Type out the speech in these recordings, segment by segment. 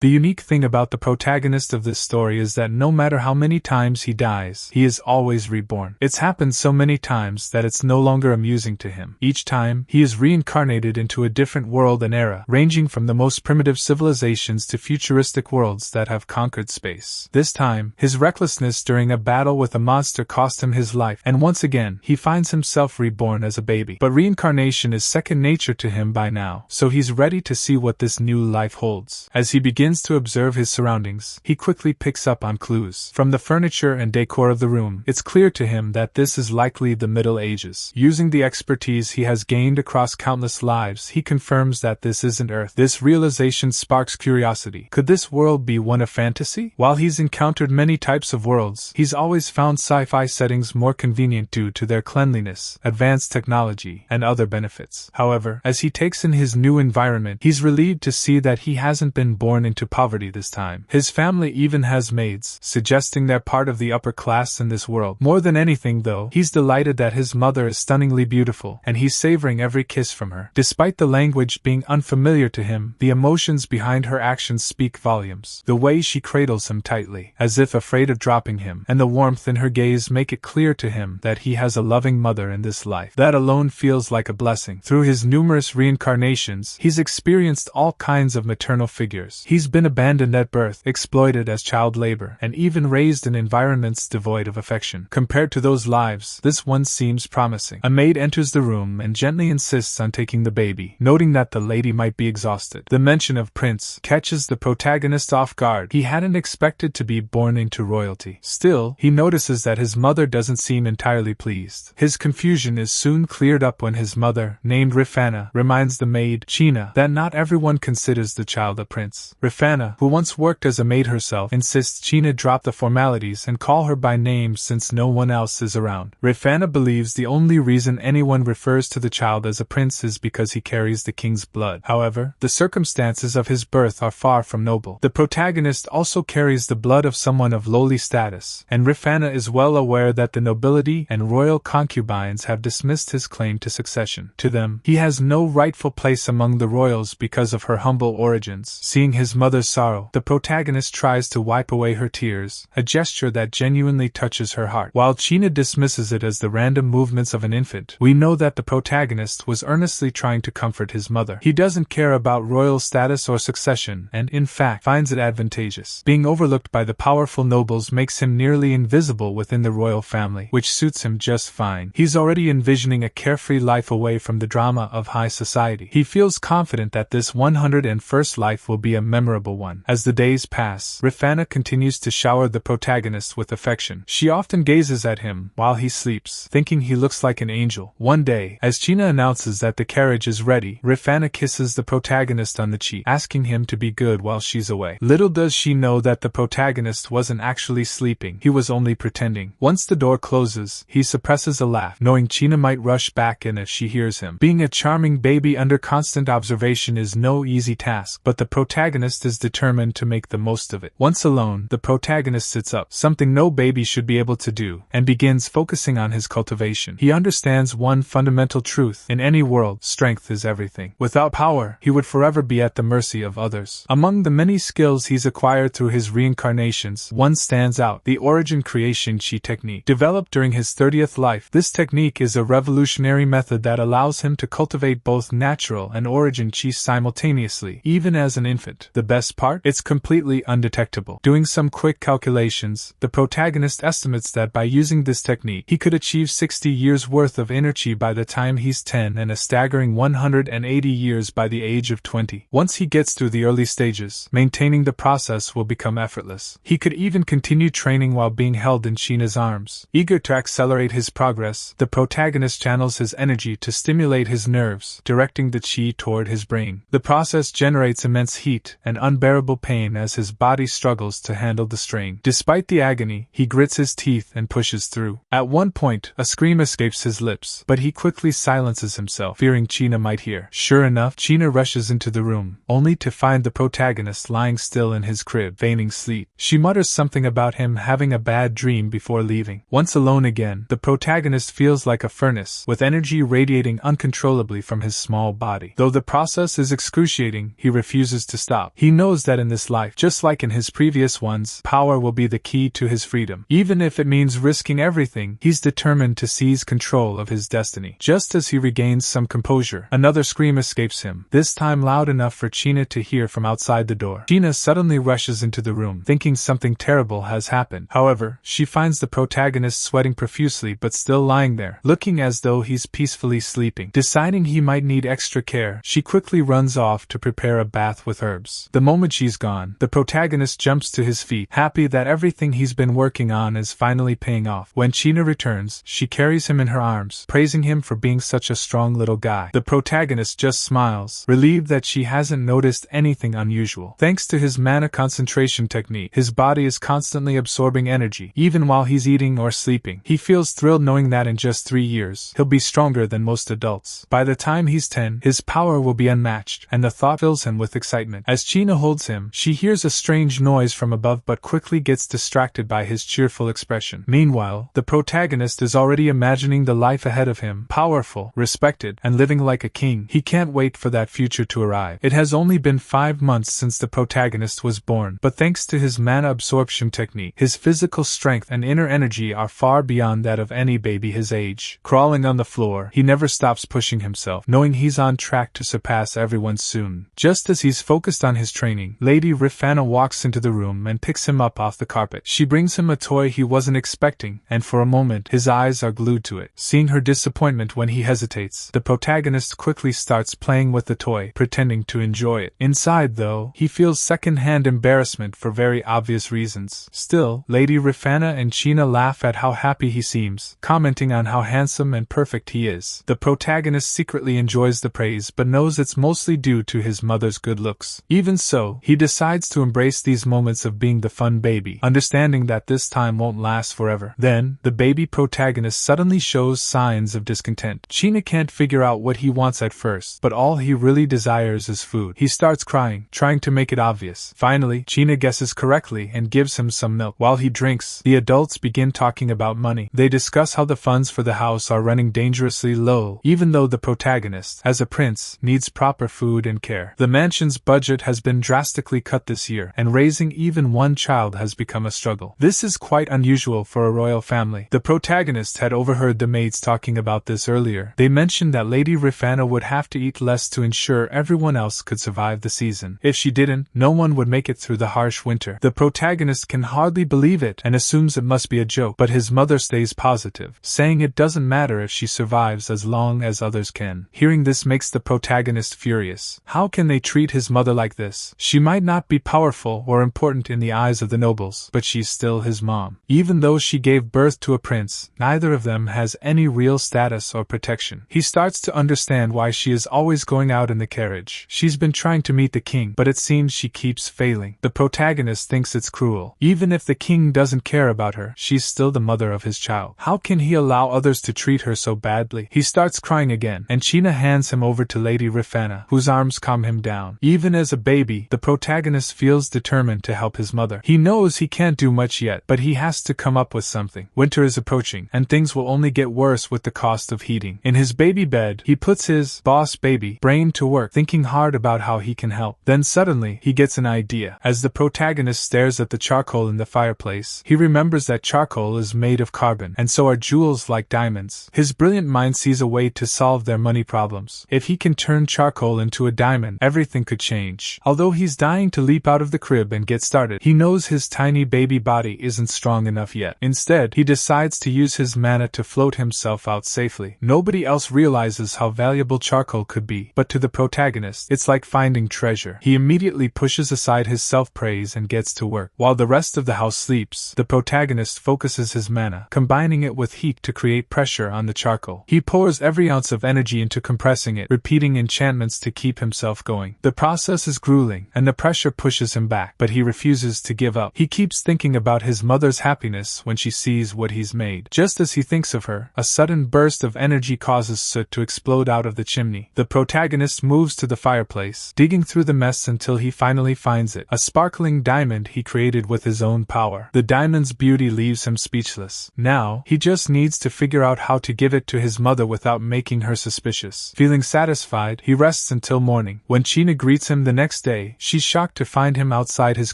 The unique thing about the protagonist of this story is that no matter how many times he dies, he is always reborn. It's happened so many times that it's no longer amusing to him. Each time, he is reincarnated into a different world and era, ranging from the most primitive civilizations to futuristic worlds that have conquered space. This time, his recklessness during a battle with a monster cost him his life, and once again, he finds himself reborn as a baby. But reincarnation is second nature to him by now, so he's ready to see what this new life holds. As he begins to observe his surroundings, he quickly picks up on clues. From the furniture and decor of the room, it's clear to him that this is likely the Middle Ages. Using the expertise he has gained across countless lives, he confirms that this isn't Earth. This realization sparks curiosity. Could this world be one of fantasy? While he's encountered many types of worlds, he's always found sci-fi settings more convenient due to their cleanliness, advanced technology, and other benefits. However, as he takes in his new environment, he's relieved to see that he hasn't been born into poverty this time. His family even has maids, suggesting they're part of the upper class in this world. More than anything though, he's delighted that his mother is stunningly beautiful, and he's savoring every kiss from her. Despite the language being unfamiliar to him, the emotions behind her actions speak volumes. The way she cradles him tightly, as if afraid of dropping him, and the warmth in her gaze make it clear to him that he has a loving mother in this life. That alone feels like a blessing. Through his numerous reincarnations, he's experienced all kinds of maternal figures. He's been abandoned at birth, exploited as child labor, and even raised in environments devoid of affection. Compared to those lives, this one seems promising. A maid enters the room and gently insists on taking the baby, noting that the lady might be exhausted. The mention of prince catches the protagonist off guard. He hadn't expected to be born into royalty. Still, he notices that his mother doesn't seem entirely pleased. His confusion is soon cleared up when his mother, named Rifana, reminds the maid, China, that not everyone considers the child a prince. Rifana, who once worked as a maid herself, insists China drop the formalities and call her by name since no one else is around. Rifana believes the only reason anyone refers to the child as a prince is because he carries the king's blood. However, the circumstances of his birth are far from noble. The protagonist also carries the blood of someone of lowly status, and Rifana is well aware that the nobility and royal concubines have dismissed his claim to succession. To them, he has no rightful place among the royals because of her humble origins. Seeing his mother's sorrow, the protagonist tries to wipe away her tears, a gesture that genuinely touches her heart. While China dismisses it as the random movements of an infant, we know that the protagonist was earnestly trying to comfort his mother. He doesn't care about royal status or succession and, in fact, finds it advantageous. Being overlooked by the powerful nobles makes him nearly invisible within the royal family, which suits him just fine. He's already envisioning a carefree life away from the drama of high society. He feels confident that this 101st life will be a memorable one. As the days pass, Rifana continues to shower the protagonist with affection. She often gazes at him while he sleeps, thinking he looks like an angel. One day, as China announces that the carriage is ready, Rifana kisses the protagonist on the cheek, asking him to be good while she's away. Little does she know that the protagonist wasn't actually sleeping, he was only pretending. Once the door closes, he suppresses a laugh, knowing China might rush back in if she hears him. Being a charming baby under constant observation is no easy task, but the protagonist is determined to make the most of it. Once alone, the protagonist sits up, something no baby should be able to do, and begins focusing on his cultivation. He understands one fundamental truth: in any world, strength is everything. Without power, he would forever be at the mercy of others. Among the many skills he's acquired through his reincarnations, one stands out: the origin creation chi technique. Developed during his 30th life, this technique is a revolutionary method that allows him to cultivate both natural and origin chi simultaneously, even as an infant. The best part? It's completely undetectable. Doing some quick calculations, the protagonist estimates that by using this technique, he could achieve 60 years worth of inner chi by the time he's 10 and a staggering 180 years by the age of 20. Once he gets through the early stages, maintaining the process will become effortless. He could even continue training while being held in China's arms. Eager to accelerate his progress, the protagonist channels his energy to stimulate his nerves, directing the chi toward his brain. The process generates immense heat and unbearable pain as his body struggles to handle the strain. Despite the agony, he grits his teeth and pushes through. At one point, a scream escapes his lips, but he quickly silences himself, fearing China might hear. Sure enough, China rushes into the room, only to find the protagonist lying still in his crib, feigning sleep. She mutters something about him having a bad dream before leaving. Once alone again, the protagonist feels like a furnace, with energy radiating uncontrollably from his small body. Though the process is excruciating, he refuses to stop. He He knows that in this life, just like in his previous ones, power will be the key to his freedom. Even if it means risking everything, he's determined to seize control of his destiny. Just as he regains some composure, another scream escapes him, this time loud enough for China to hear from outside the door. China suddenly rushes into the room, thinking something terrible has happened. However, she finds the protagonist sweating profusely but still lying there, looking as though he's peacefully sleeping. Deciding he might need extra care, she quickly runs off to prepare a bath with herbs. The moment she's gone, the protagonist jumps to his feet, happy that everything he's been working on is finally paying off. When China returns, she carries him in her arms, praising him for being such a strong little guy. The protagonist just smiles, relieved that she hasn't noticed anything unusual. Thanks to his mana concentration technique, his body is constantly absorbing energy, even while he's eating or sleeping. He feels thrilled knowing that in just 3 years, he'll be stronger than most adults. By the time he's 10, his power will be unmatched, and the thought fills him with excitement. As China holds him, she hears a strange noise from above but quickly gets distracted by his cheerful expression. Meanwhile, the protagonist is already imagining the life ahead of him, powerful, respected, and living like a king. He can't wait for that future to arrive. It has only been 5 months since the protagonist was born, but thanks to his mana absorption technique, his physical strength and inner energy are far beyond that of any baby his age. Crawling on the floor, he never stops pushing himself, knowing he's on track to surpass everyone soon. Just as he's focused on his training, Lady Rifana walks into the room and picks him up off the carpet. She brings him a toy he wasn't expecting, and for a moment, his eyes are glued to it. Seeing her disappointment when he hesitates, the protagonist quickly starts playing with the toy, pretending to enjoy it. Inside, though, he feels second-hand embarrassment for very obvious reasons. Still, Lady Rifana and China laugh at how happy he seems, commenting on how handsome and perfect he is. The protagonist secretly enjoys the praise but knows it's mostly due to his mother's good looks. Even so, he decides to embrace these moments of being the fun baby, understanding that this time won't last forever. Then, the baby protagonist suddenly shows signs of discontent. China can't figure out what he wants at first, but all he really desires is food. He starts crying, trying to make it obvious. Finally, China guesses correctly and gives him some milk. While he drinks, the adults begin talking about money. They discuss how the funds for the house are running dangerously low, even though the protagonist, as a prince, needs proper food and care. The mansion's budget has been drastically cut this year, and raising even one child has become a struggle. This is quite unusual for a royal family. The protagonist had overheard the maids talking about this earlier. They mentioned that Lady Rifana would have to eat less to ensure everyone else could survive the season. If she didn't, no one would make it through the harsh winter. The protagonist can hardly believe it and assumes it must be a joke, but his mother stays positive, saying it doesn't matter if she survives as long as others can. Hearing this makes the protagonist furious. How can they treat his mother like this? She might not be powerful or important in the eyes of the nobles, but she's still his mom. Even though she gave birth to a prince, neither of them has any real status or protection. He starts to understand why she is always going out in the carriage. She's been trying to meet the king, but it seems she keeps failing. The protagonist thinks it's cruel. Even if the king doesn't care about her, she's still the mother of his child. How can he allow others to treat her so badly? He starts crying again, and China hands him over to Lady Rifana, whose arms calm him down. Even as a baby, the protagonist feels determined to help his mother. He knows he can't do much yet, but he has to come up with something. Winter is approaching, and things will only get worse with the cost of heating. In his baby bed, he puts his boss baby brain to work, thinking hard about how he can help. Then suddenly, he gets an idea. As the protagonist stares at the charcoal in the fireplace, he remembers that charcoal is made of carbon, and so are jewels like diamonds. His brilliant mind sees a way to solve their money problems. If he can turn charcoal into a diamond, everything could change. Although he's dying to leap out of the crib and get started, he knows his tiny baby body isn't strong enough yet. Instead, he decides to use his mana to float himself out safely. Nobody else realizes how valuable charcoal could be, but to the protagonist, it's like finding treasure. He immediately pushes aside his self-praise and gets to work. While the rest of the house sleeps, the protagonist focuses his mana, combining it with heat to create pressure on the charcoal. He pours every ounce of energy into compressing it, repeating enchantments to keep himself going. The process is grueling, and the pressure pushes him back, but he refuses to give up. He keeps thinking about his mother's happiness when she sees what he's made. Just as he thinks of her, a sudden burst of energy causes soot to explode out of the chimney. The protagonist moves to the fireplace, digging through the mess until he finally finds it, a sparkling diamond he created with his own power. The diamond's beauty leaves him speechless. Now, he just needs to figure out how to give it to his mother without making her suspicious. Feeling satisfied, he rests until morning. When China greets him the next day, day, she's shocked to find him outside his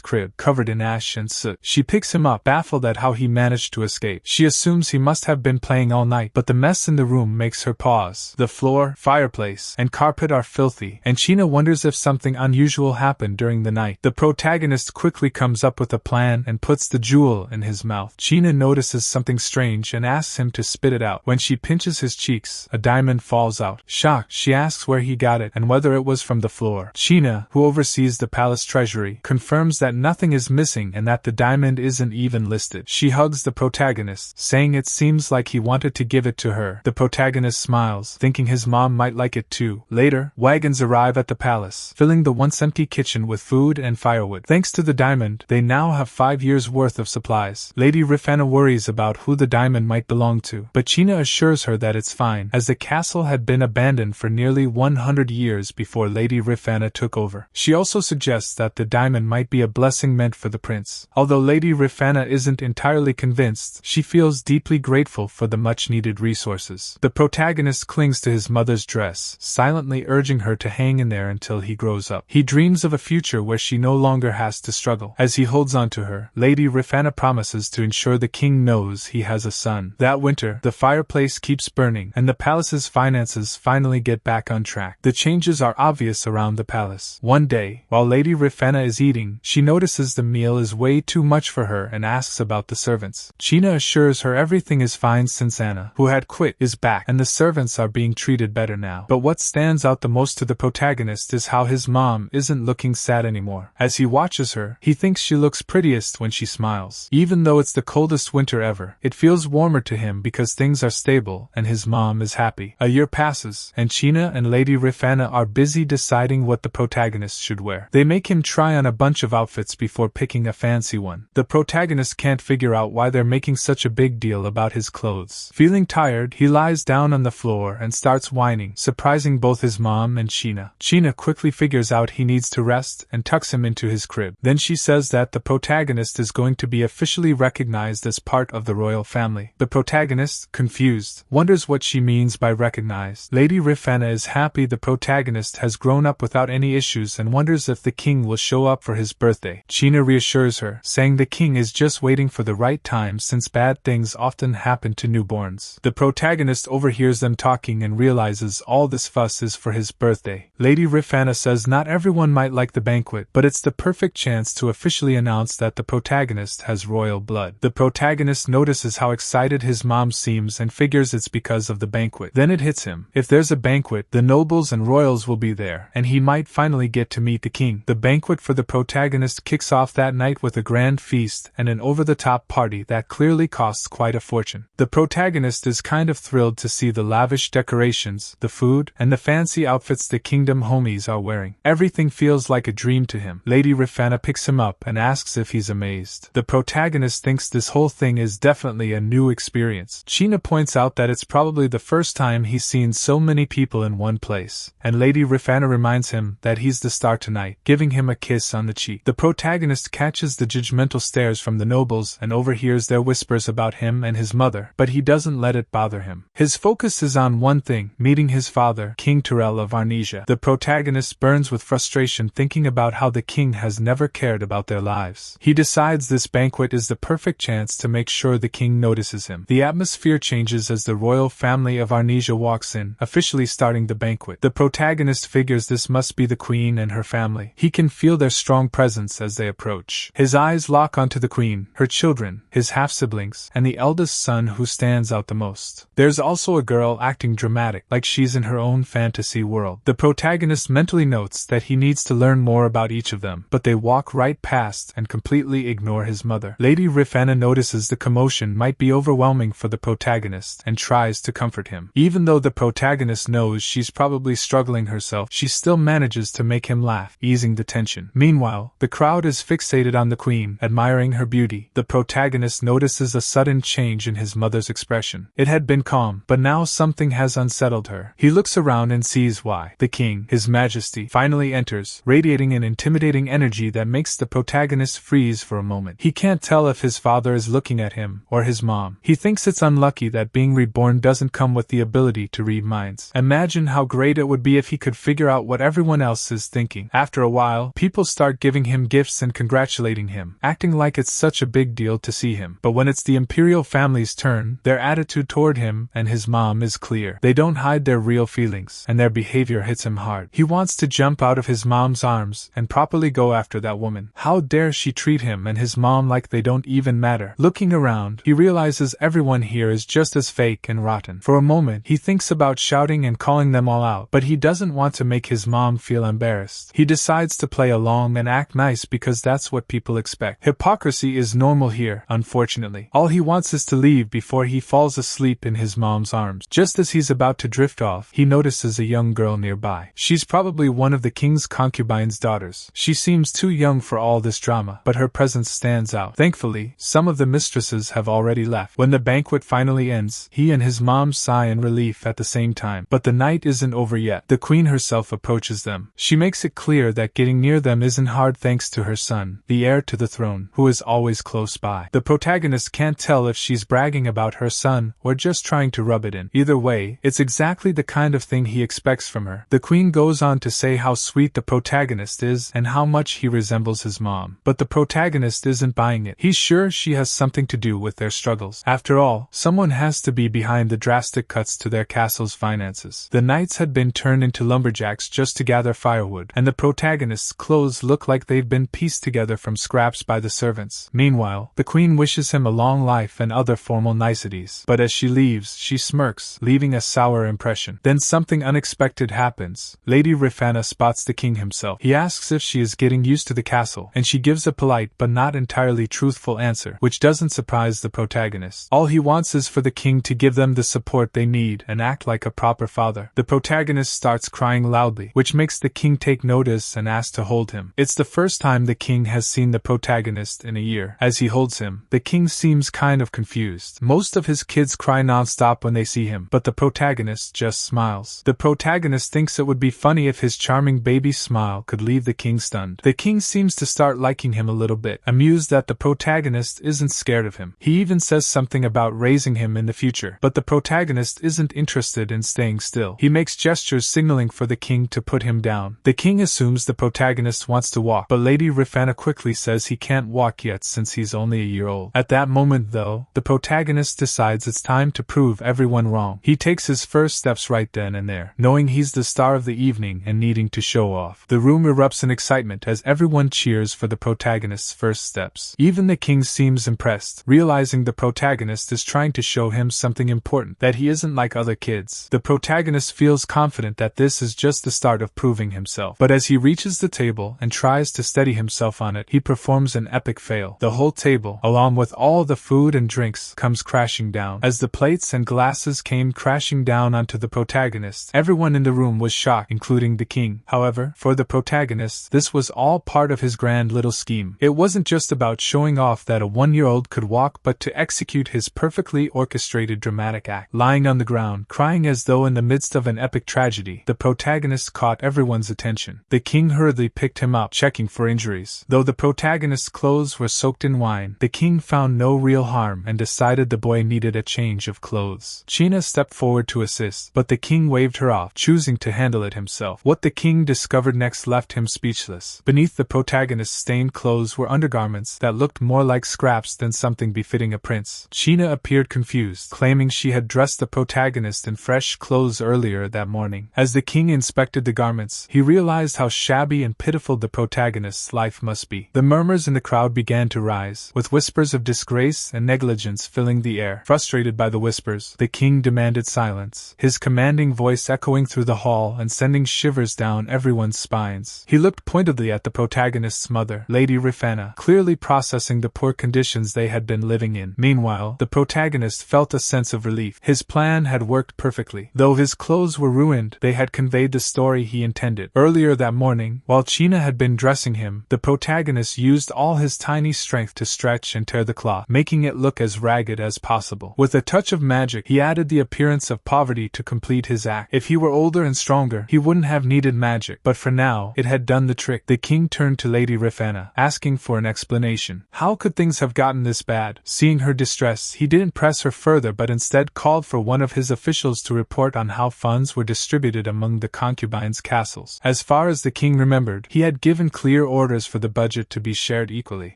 crib, covered in ash and soot. She picks him up, baffled at how he managed to escape. She assumes he must have been playing all night, but the mess in the room makes her pause. The floor, fireplace, and carpet are filthy, and China wonders if something unusual happened during the night. The protagonist quickly comes up with a plan and puts the jewel in his mouth. China notices something strange and asks him to spit it out. When she pinches his cheeks, a diamond falls out. Shocked, she asks where he got it and whether it was from the floor. China, who oversees the palace treasury, confirms that nothing is missing and that the diamond isn't even listed. She hugs the protagonist, saying it seems like he wanted to give it to her. The protagonist smiles, thinking his mom might like it too. Later, wagons arrive at the palace, filling the once empty kitchen with food and firewood. Thanks to the diamond, they now have 5 years' worth of supplies. Lady Rifana worries about who the diamond might belong to, but China assures her that it's fine, as the castle had been abandoned for nearly 100 years before Lady Rifana took over. She also suggests that the diamond might be a blessing meant for the prince. Although Lady Rifana isn't entirely convinced, she feels deeply grateful for the much-needed resources. The protagonist clings to his mother's dress, silently urging her to hang in there until he grows up. He dreams of a future where she no longer has to struggle. As he holds on to her, Lady Rifana promises to ensure the king knows he has a son. That winter, the fireplace keeps burning, and the palace's finances finally get back on track. The changes are obvious around the palace. One day, while Lady Rifana is eating, she notices the meal is way too much for her and asks about the servants. China assures her everything is fine since Anna, who had quit, is back, and the servants are being treated better now. But what stands out the most to the protagonist is how his mom isn't looking sad anymore. As he watches her, he thinks she looks prettiest when she smiles. Even though it's the coldest winter ever, it feels warmer to him because things are stable and his mom is happy. A year passes, and China and Lady Rifana are busy deciding what the protagonist should wear. They make him try on a bunch of outfits before picking a fancy one. The protagonist can't figure out why they're making such a big deal about his clothes. Feeling tired, he lies down on the floor and starts whining, surprising both his mom and China. China quickly figures out he needs to rest and tucks him into his crib. Then she says that the protagonist is going to be officially recognized as part of the royal family. The protagonist, confused, wonders what she means by recognized. Lady Rifana is happy the protagonist has grown up without any issues and wonders if the king will show up for his birthday. China reassures her, saying the king is just waiting for the right time since bad things often happen to newborns. The protagonist overhears them talking and realizes all this fuss is for his birthday. Lady Rifana says not everyone might like the banquet, but it's the perfect chance to officially announce that the protagonist has royal blood. The protagonist notices how excited his mom seems and figures it's because of the banquet. Then it hits him. If there's a banquet, the nobles and royals will be there, and he might finally get to meet the king. The banquet for the protagonist kicks off that night with a grand feast and an over-the-top party that clearly costs quite a fortune. The protagonist is kind of thrilled to see the lavish decorations, the food, and the fancy outfits the kingdom homies are wearing. Everything feels like a dream to him. Lady Rifana picks him up and asks if he's amazed. The protagonist thinks this whole thing is definitely a new experience. China points out that it's probably the first time he's seen so many people in one place, and Lady Rifana reminds him that he's the star tonight, giving him a kiss on the cheek. The protagonist catches the judgmental stares from the nobles and overhears their whispers about him and his mother, but he doesn't let it bother him. His focus is on one thing, meeting his father, King Terrell of Arnesia. The protagonist burns with frustration thinking about how the king has never cared about their lives. He decides this banquet is the perfect chance to make sure the king notices him. The atmosphere changes as the royal family of Arnesia walks in, officially starting the banquet. The protagonist figures this must be the queen and her family. He can feel their strong presence as they approach. His eyes lock onto the queen, her children, his half-siblings, and the eldest son who stands out the most. There's also a girl acting dramatic, like she's in her own fantasy world. The protagonist mentally notes that he needs to learn more about each of them, but they walk right past and completely ignore his mother. Lady Rifana notices the commotion might be overwhelming for the protagonist and tries to comfort him. Even though the protagonist knows she's probably struggling herself, she still manages to make him laugh, easing the tension. Meanwhile, the crowd is fixated on the queen, admiring her beauty. The protagonist notices a sudden change in his mother's expression. It had been calm, but now something has unsettled her. He looks around and sees why. The king, His Majesty, finally enters, radiating an intimidating energy that makes the protagonist freeze for a moment. He can't tell if his father is looking at him or his mom. He thinks it's unlucky that being reborn doesn't come with the ability to read minds. Imagine how great it would be if he could figure out what everyone else is thinking. After a while, people start giving him gifts and congratulating him, acting like it's such a big deal to see him. But when it's the imperial family's turn, their attitude toward him and his mom is clear. They don't hide their real feelings, and their behavior hits him hard. He wants to jump out of his mom's arms and properly go after that woman. How dare she treat him and his mom like they don't even matter? Looking around, he realizes everyone here is just as fake and rotten. For a moment, he thinks about shouting and calling them all out, but he doesn't want to make his mom feel embarrassed. He decides to play along and act nice because that's what people expect. Hypocrisy is normal here, unfortunately. All he wants is to leave before he falls asleep in his mom's arms. Just as he's about to drift off, he notices a young girl nearby. She's probably one of the king's concubine's daughters. She seems too young for all this drama, but her presence stands out. Thankfully, some of the mistresses have already left. When the banquet finally ends, he and his mom sigh in relief at the same time. But the night isn't over yet. The queen herself approaches them. She makes it clear that getting near them isn't hard thanks to her son, the heir to the throne, who is always close by. The protagonist can't tell if she's bragging about her son or just trying to rub it in. Either way, it's exactly the kind of thing he expects from her. The queen goes on to say how sweet the protagonist is and how much he resembles his mom. But the protagonist isn't buying it. He's sure she has something to do with their struggles. After all, someone has to be behind the drastic cuts to their castle's finances. The knights had been turned into lumberjacks just to gather firewood, and the protagonist's clothes look like they've been pieced together from scraps by the servants. Meanwhile, the queen wishes him a long life and other formal niceties. But as she leaves, she smirks, leaving a sour impression. Then something unexpected happens. Lady Rifana spots the king himself. He asks if she is getting used to the castle, and she gives a polite but not entirely truthful answer, which doesn't surprise the protagonist. All he wants is for the king to give them the support they need and act like a proper father. The protagonist starts crying loudly, which makes the king take notice and ask to hold him. It's the first time the king has seen the protagonist in a year. As he holds him, the king seems kind of confused. Most of his kids cry non-stop when they see him, but the protagonist just smiles. The protagonist thinks it would be funny if his charming baby smile could leave the king stunned. The king seems to start liking him a little bit, amused that the protagonist isn't scared of him. He even says something about raising him in the future, but the protagonist isn't interested in staying still. He makes gestures signaling for the king to put him down. The king assumes the protagonist wants to walk, but Lady Rifana quickly says he can't walk yet since he's only a year old. At that moment though, the protagonist decides it's time to prove everyone wrong. He takes his first steps right then and there, knowing he's the star of the evening and needing to show off. The room erupts in excitement as everyone cheers for the protagonist's first steps. Even the king seems impressed, realizing the protagonist is trying to show him something important, that he isn't like other kids. The protagonist feels confident that this is just the start of proving himself. But as he reaches the table and tries to steady himself on it, he performs an epic fail. The whole table, along with all the food and drinks, comes crashing down. As the plates and glasses came crashing down onto the protagonist, everyone in the room was shocked, including the king. However, for the protagonist, this was all part of his grand little scheme. It wasn't just about showing off that a one-year-old could walk, but to execute his perfectly orchestrated dramatic act. Lying on the ground, crying as though in the midst of an epic tragedy, the protagonist caught everyone's attention. The king hurriedly picked him up, checking for injuries. Though the protagonist's clothes were soaked in wine, the king found no real harm and decided the boy needed a change of clothes. China stepped forward to assist, but the king waved her off, choosing to handle it himself. What the king discovered next left him speechless. Beneath the protagonist's stained clothes were undergarments that looked more like scraps than something befitting a prince. China appeared confused, claiming she had dressed the protagonist in fresh clothes earlier that morning. As the king inspected the garments, he realized how shabby and pitiful the protagonist's life must be. The murmurs in the crowd began to rise, with whispers of disgrace and negligence filling the air. Frustrated by the whispers, the king demanded silence, his commanding voice echoing through the hall and sending shivers down everyone's spines. He looked pointedly at the protagonist's mother, Lady Rifana, clearly processing the poor conditions they had been living in. Meanwhile, the protagonist felt a sense of relief. His plan had worked perfectly. Though his clothes were ruined, they had conveyed the story he intended. Earlier that morning, while China had been dressing him, the protagonist used all his tiny strength to stretch and tear the cloth, making it look as ragged as possible. With a touch of magic, he added the appearance of poverty to complete his act. If he were older and stronger, he wouldn't have needed magic, but for now, it had done the trick. The king turned to Lady Rifana, asking for an explanation. How could things have gotten this bad? Seeing her distress, he didn't press her further but instead called for one of his officials to report on how funds were distributed among the concubines' castles. As far as as the king remembered, he had given clear orders for the budget to be shared equally.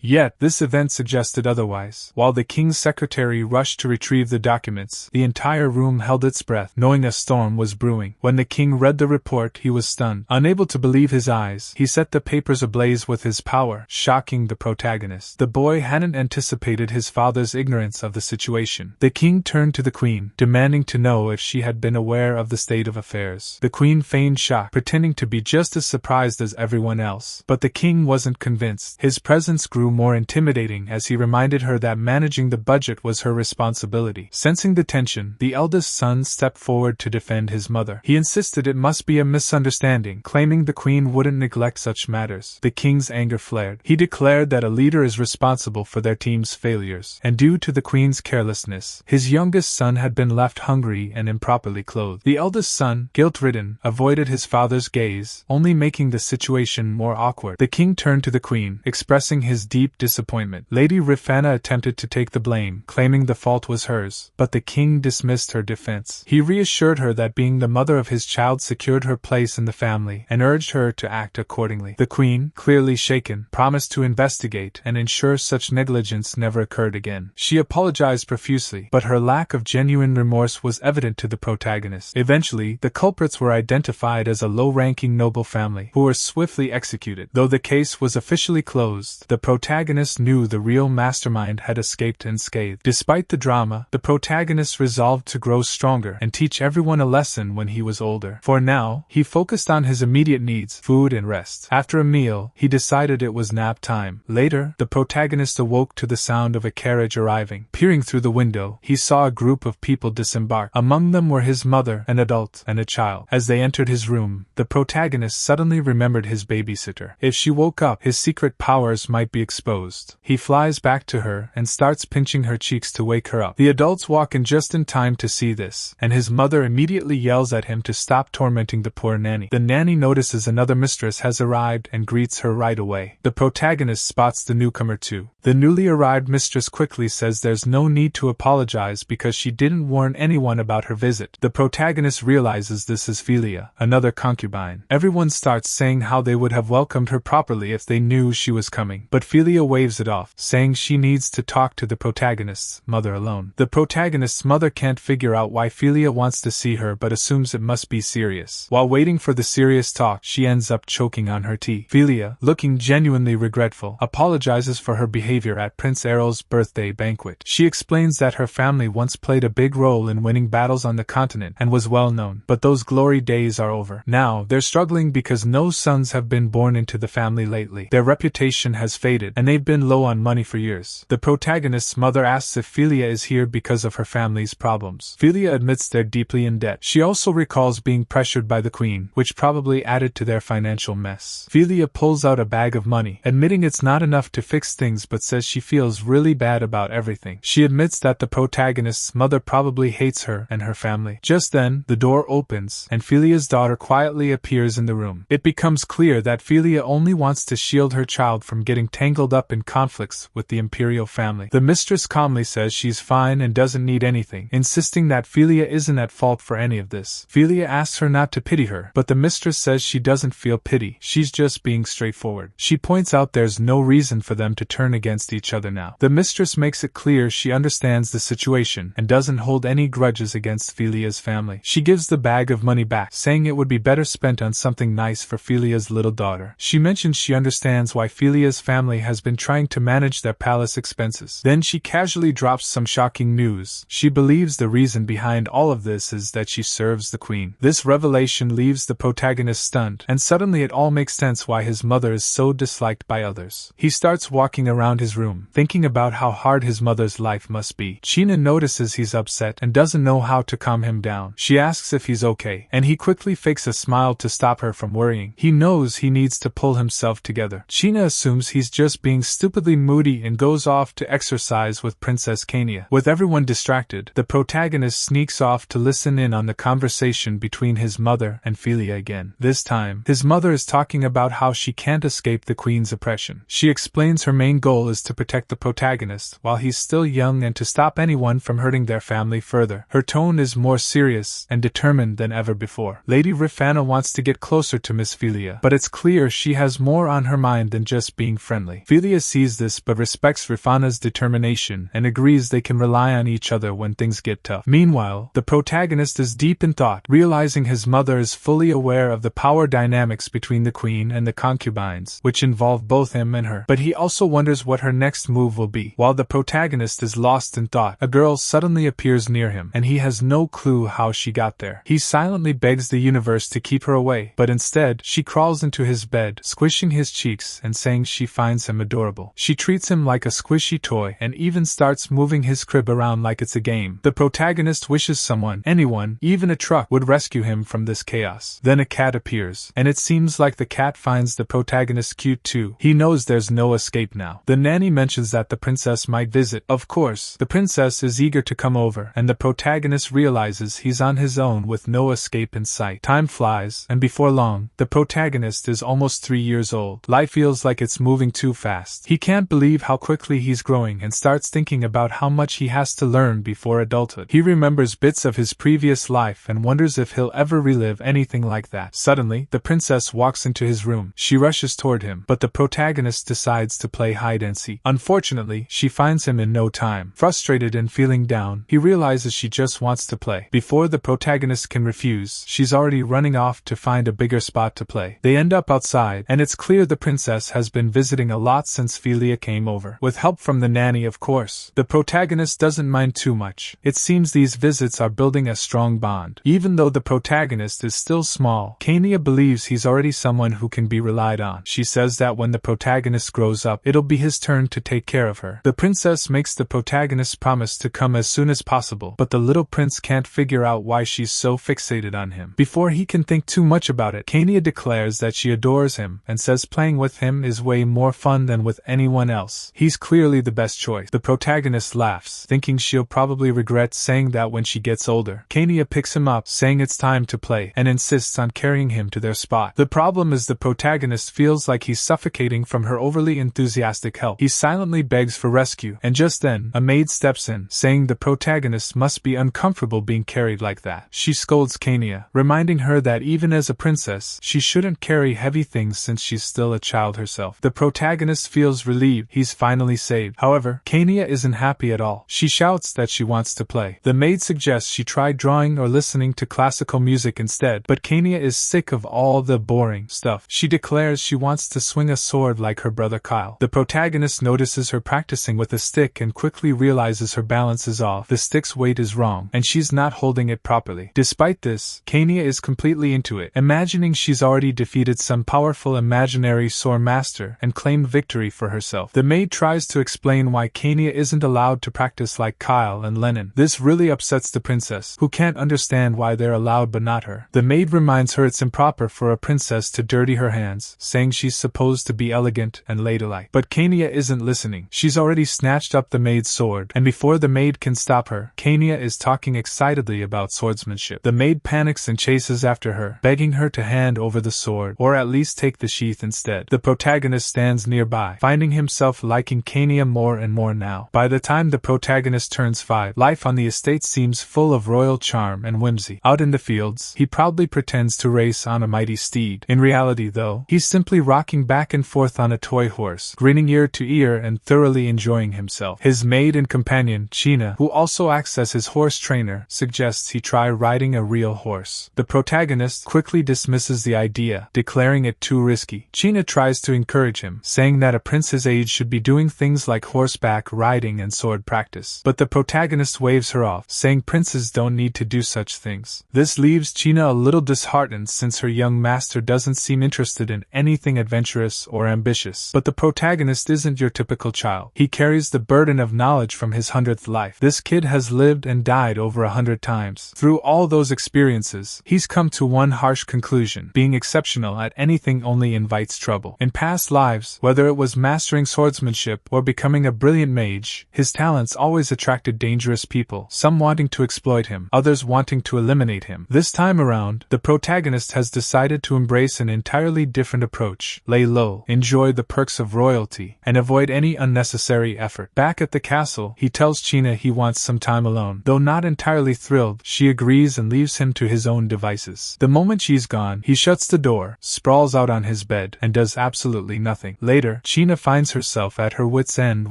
Yet, this event suggested otherwise. While the king's secretary rushed to retrieve the documents, the entire room held its breath, knowing a storm was brewing. When the king read the report, he was stunned. Unable to believe his eyes, he set the papers ablaze with his power, shocking the protagonist. The boy hadn't anticipated his father's ignorance of the situation. The king turned to the queen, demanding to know if she had been aware of the state of affairs. The queen feigned shock, pretending to be just as surprised as everyone else. But the king wasn't convinced. His presence grew more intimidating as he reminded her that managing the budget was her responsibility. Sensing the tension, the eldest son stepped forward to defend his mother. He insisted it must be a misunderstanding, claiming the queen wouldn't neglect such matters. The king's anger flared. He declared that a leader is responsible for their team's failures, and due to the queen's carelessness, his youngest son had been left hungry and improperly clothed. The eldest son, guilt-ridden, avoided his father's gaze, only making the situation more awkward. The king turned to the queen, expressing his deep disappointment. Lady Rifana attempted to take the blame, claiming the fault was hers, but the king dismissed her defense. He reassured her that being the mother of his child secured her place in the family, and urged her to act accordingly. The queen, clearly shaken, promised to investigate and ensure such negligence never occurred again. She apologized profusely, but her lack of genuine remorse was evident to the protagonist. Eventually, the culprits were identified as a low-ranking noble family, who were swiftly executed. Though the case was officially closed, the protagonist knew the real mastermind had escaped unscathed. Despite the drama, the protagonist resolved to grow stronger and teach everyone a lesson when he was older. For now, he focused on his immediate needs, food and rest. After a meal, he decided it was nap time. Later, the protagonist awoke to the sound of a carriage arriving. Peering through the window, he saw a group of people disembark. Among them were his mother, an adult, and a child. As they entered his room, the protagonist suddenly remembered his babysitter. If she woke up, his secret powers might be exposed. He flies back to her and starts pinching her cheeks to wake her up. The adults walk in just in time to see this, and his mother immediately yells at him to stop tormenting the poor nanny. The nanny notices another mistress has arrived and greets her right away. The protagonist spots the newcomer too. The newly arrived mistress quickly says there's no need to apologize because she didn't warn anyone about her visit. The protagonist realizes this is Philia, another concubine. Everyone starts saying how they would have welcomed her properly if they knew she was coming, but Philia waves it off, saying she needs to talk to the protagonist's mother alone. The protagonist's mother can't figure out why Philia wants to see her but assumes it must be serious. While waiting for the serious talk, she ends up choking on her tea. Philia, looking genuinely regretful, apologizes for her behavior at Prince Errol's birthday banquet. She explains that her family once played a big role in winning battles on the continent and was well known, but those glory days are over. Now, they're struggling because no sons have been born into the family lately. Their reputation has faded, and they've been low on money for years. The protagonist's mother asks if Philia is here because of her family's problems. Philia admits they're deeply in debt. She also recalls being pressured by the queen, which probably added to their financial mess. Philia pulls out a bag of money, admitting it's not enough to fix things but says she feels really bad about everything. She admits that the protagonist's mother probably hates her and her family. Just then, the door opens, and Philia's daughter quietly appears in the room. It becomes clear that Philia only wants to shield her child from getting tangled up in conflicts with the imperial family. The mistress calmly says she's fine and doesn't need anything, insisting that Philia isn't at fault for any of this. Philia asks her not to pity her, but the mistress says she doesn't feel pity, she's just being straightforward. She points out there's no reason for them to turn against each other now. The mistress makes it clear she understands the situation and doesn't hold any grudges against Philia's family. She gives the bag of money back, saying it would be better spent on something nice for Philia's little daughter. She mentions she understands why Philia's family has been trying to manage their palace expenses. Then she casually drops some shocking news. She believes the reason behind all of this is that she serves the queen. This revelation leaves the protagonist stunned, and suddenly it all makes sense why his mother is so disliked by others. He starts walking around his room, thinking about how hard his mother's life must be. China notices he's upset and doesn't know how to calm him down. She asks if he's okay, and he quickly fakes a smile to stop her from worrying. He knows he needs to pull himself together. China assumes he's just being stupidly moody and goes off to exercise with Princess Kania. With everyone distracted, the protagonist sneaks off to listen in on the conversation between his mother and Philia again. This time, his mother is talking about how she can't escape the queen's oppression. She explains her main goal is to protect the protagonist while he's still young and to stop anyone from hurting their family further. Her tone is more serious and determined than ever before. Lady Rifana wants to get closer to to Miss Philia, but it's clear she has more on her mind than just being friendly. Philia sees this but respects Rifana's determination and agrees they can rely on each other when things get tough. Meanwhile, the protagonist is deep in thought, realizing his mother is fully aware of the power dynamics between the queen and the concubines, which involve both him and her. But he also wonders what her next move will be. While the protagonist is lost in thought, a girl suddenly appears near him, and he has no clue how she got there. He silently begs the universe to keep her away, but instead, she crawls into his bed, squishing his cheeks and saying she finds him adorable. She treats him like a squishy toy and even starts moving his crib around like it's a game. The protagonist wishes someone, anyone, even a truck, would rescue him from this chaos. Then a cat appears, and it seems like the cat finds the protagonist cute too. He knows there's no escape now. The nanny mentions that the princess might visit. Of course, the princess is eager to come over, and the protagonist realizes he's on his own with no escape in sight. Time flies, and before long, the protagonist is almost 3 years old. Life feels like it's moving too fast. He can't believe how quickly he's growing and starts thinking about how much he has to learn before adulthood. He remembers bits of his previous life and wonders if he'll ever relive anything like that. Suddenly, the princess walks into his room. She rushes toward him, but the protagonist decides to play hide and seek. Unfortunately, she finds him in no time. Frustrated and feeling down, he realizes she just wants to play. Before the protagonist can refuse, she's already running off to find a bigger spot to play. They end up outside, and it's clear the princess has been visiting a lot since Philia came over. With help from the nanny, of course. The protagonist doesn't mind too much. It seems these visits are building a strong bond. Even though the protagonist is still small, Kania believes he's already someone who can be relied on. She says that when the protagonist grows up, it'll be his turn to take care of her. The princess makes the protagonist promise to come as soon as possible, but the little prince can't figure out why she's so fixated on him. Before he can think too much about it, Kania declares that she adores him and says playing with him is way more fun than with anyone else. He's clearly the best choice. The protagonist laughs, thinking she'll probably regret saying that when she gets older. Kania picks him up, saying it's time to play, and insists on carrying him to their spot. The problem is the protagonist feels like he's suffocating from her overly enthusiastic help. He silently begs for rescue, and just then, a maid steps in, saying the protagonist must be uncomfortable being carried like that. She scolds Kania, reminding her that even as a princess, she shouldn't carry heavy things since she's still a child herself. The protagonist feels relieved he's finally saved. However, Kania isn't happy at all. She shouts that she wants to play. The maid suggests she try drawing or listening to classical music instead, but Kania is sick of all the boring stuff. She declares she wants to swing a sword like her brother Kyle. The protagonist notices her practicing with a stick and quickly realizes her balance is off. The stick's weight is wrong, and she's not holding it properly. Despite this, Kania is completely into it, imagining she's already defeated some powerful imaginary sword master and claimed victory for herself. The maid tries to explain why Kania isn't allowed to practice like Kyle and Lennon. This really upsets the princess, who can't understand why they're allowed but not her. The maid reminds her it's improper for a princess to dirty her hands, saying she's supposed to be elegant and ladylike. But Kania isn't listening. She's already snatched up the maid's sword, and before the maid can stop her, Kania is talking excitedly about swordsmanship. The maid panics and chases after her, begging her to hand over the sword, or at least take the sheath instead. The protagonist stands nearby, finding himself liking Kania more and more now. By the time the protagonist turns 5, life on the estate seems full of royal charm and whimsy. Out in the fields, he proudly pretends to race on a mighty steed. In reality, though, he's simply rocking back and forth on a toy horse, grinning ear to ear and thoroughly enjoying himself. His maid and companion, China, who also acts as his horse trainer, suggests he try riding a real horse. The protagonist quickly dismisses the idea, declaring it too risky. China tries to encourage him, saying that a prince his age should be doing things like horseback riding and sword practice. But the protagonist waves her off, saying princes don't need to do such things. This leaves China a little disheartened since her young master doesn't seem interested in anything adventurous or ambitious. But the protagonist isn't your typical child. He carries the burden of knowledge from his 100th life. This kid has lived and died over 100 times. Through all those experiences, he's come to one harsh conclusion: being exceptional at anything only invites trouble. In past lives, whether it was mastering swordsmanship or becoming a brilliant mage, his talents always attracted dangerous people, some wanting to exploit him, others wanting to eliminate him. This time around, the protagonist has decided to embrace an entirely different approach: lay low, enjoy the perks of royalty, and avoid any unnecessary effort. Back at the castle, he tells China he wants some time alone. Though not entirely thrilled, she agrees and leaves him to his own devices. The moment she's gone, he shuts the door, sprawls out on his bed, and does absolutely nothing. Later, China finds herself at her wit's end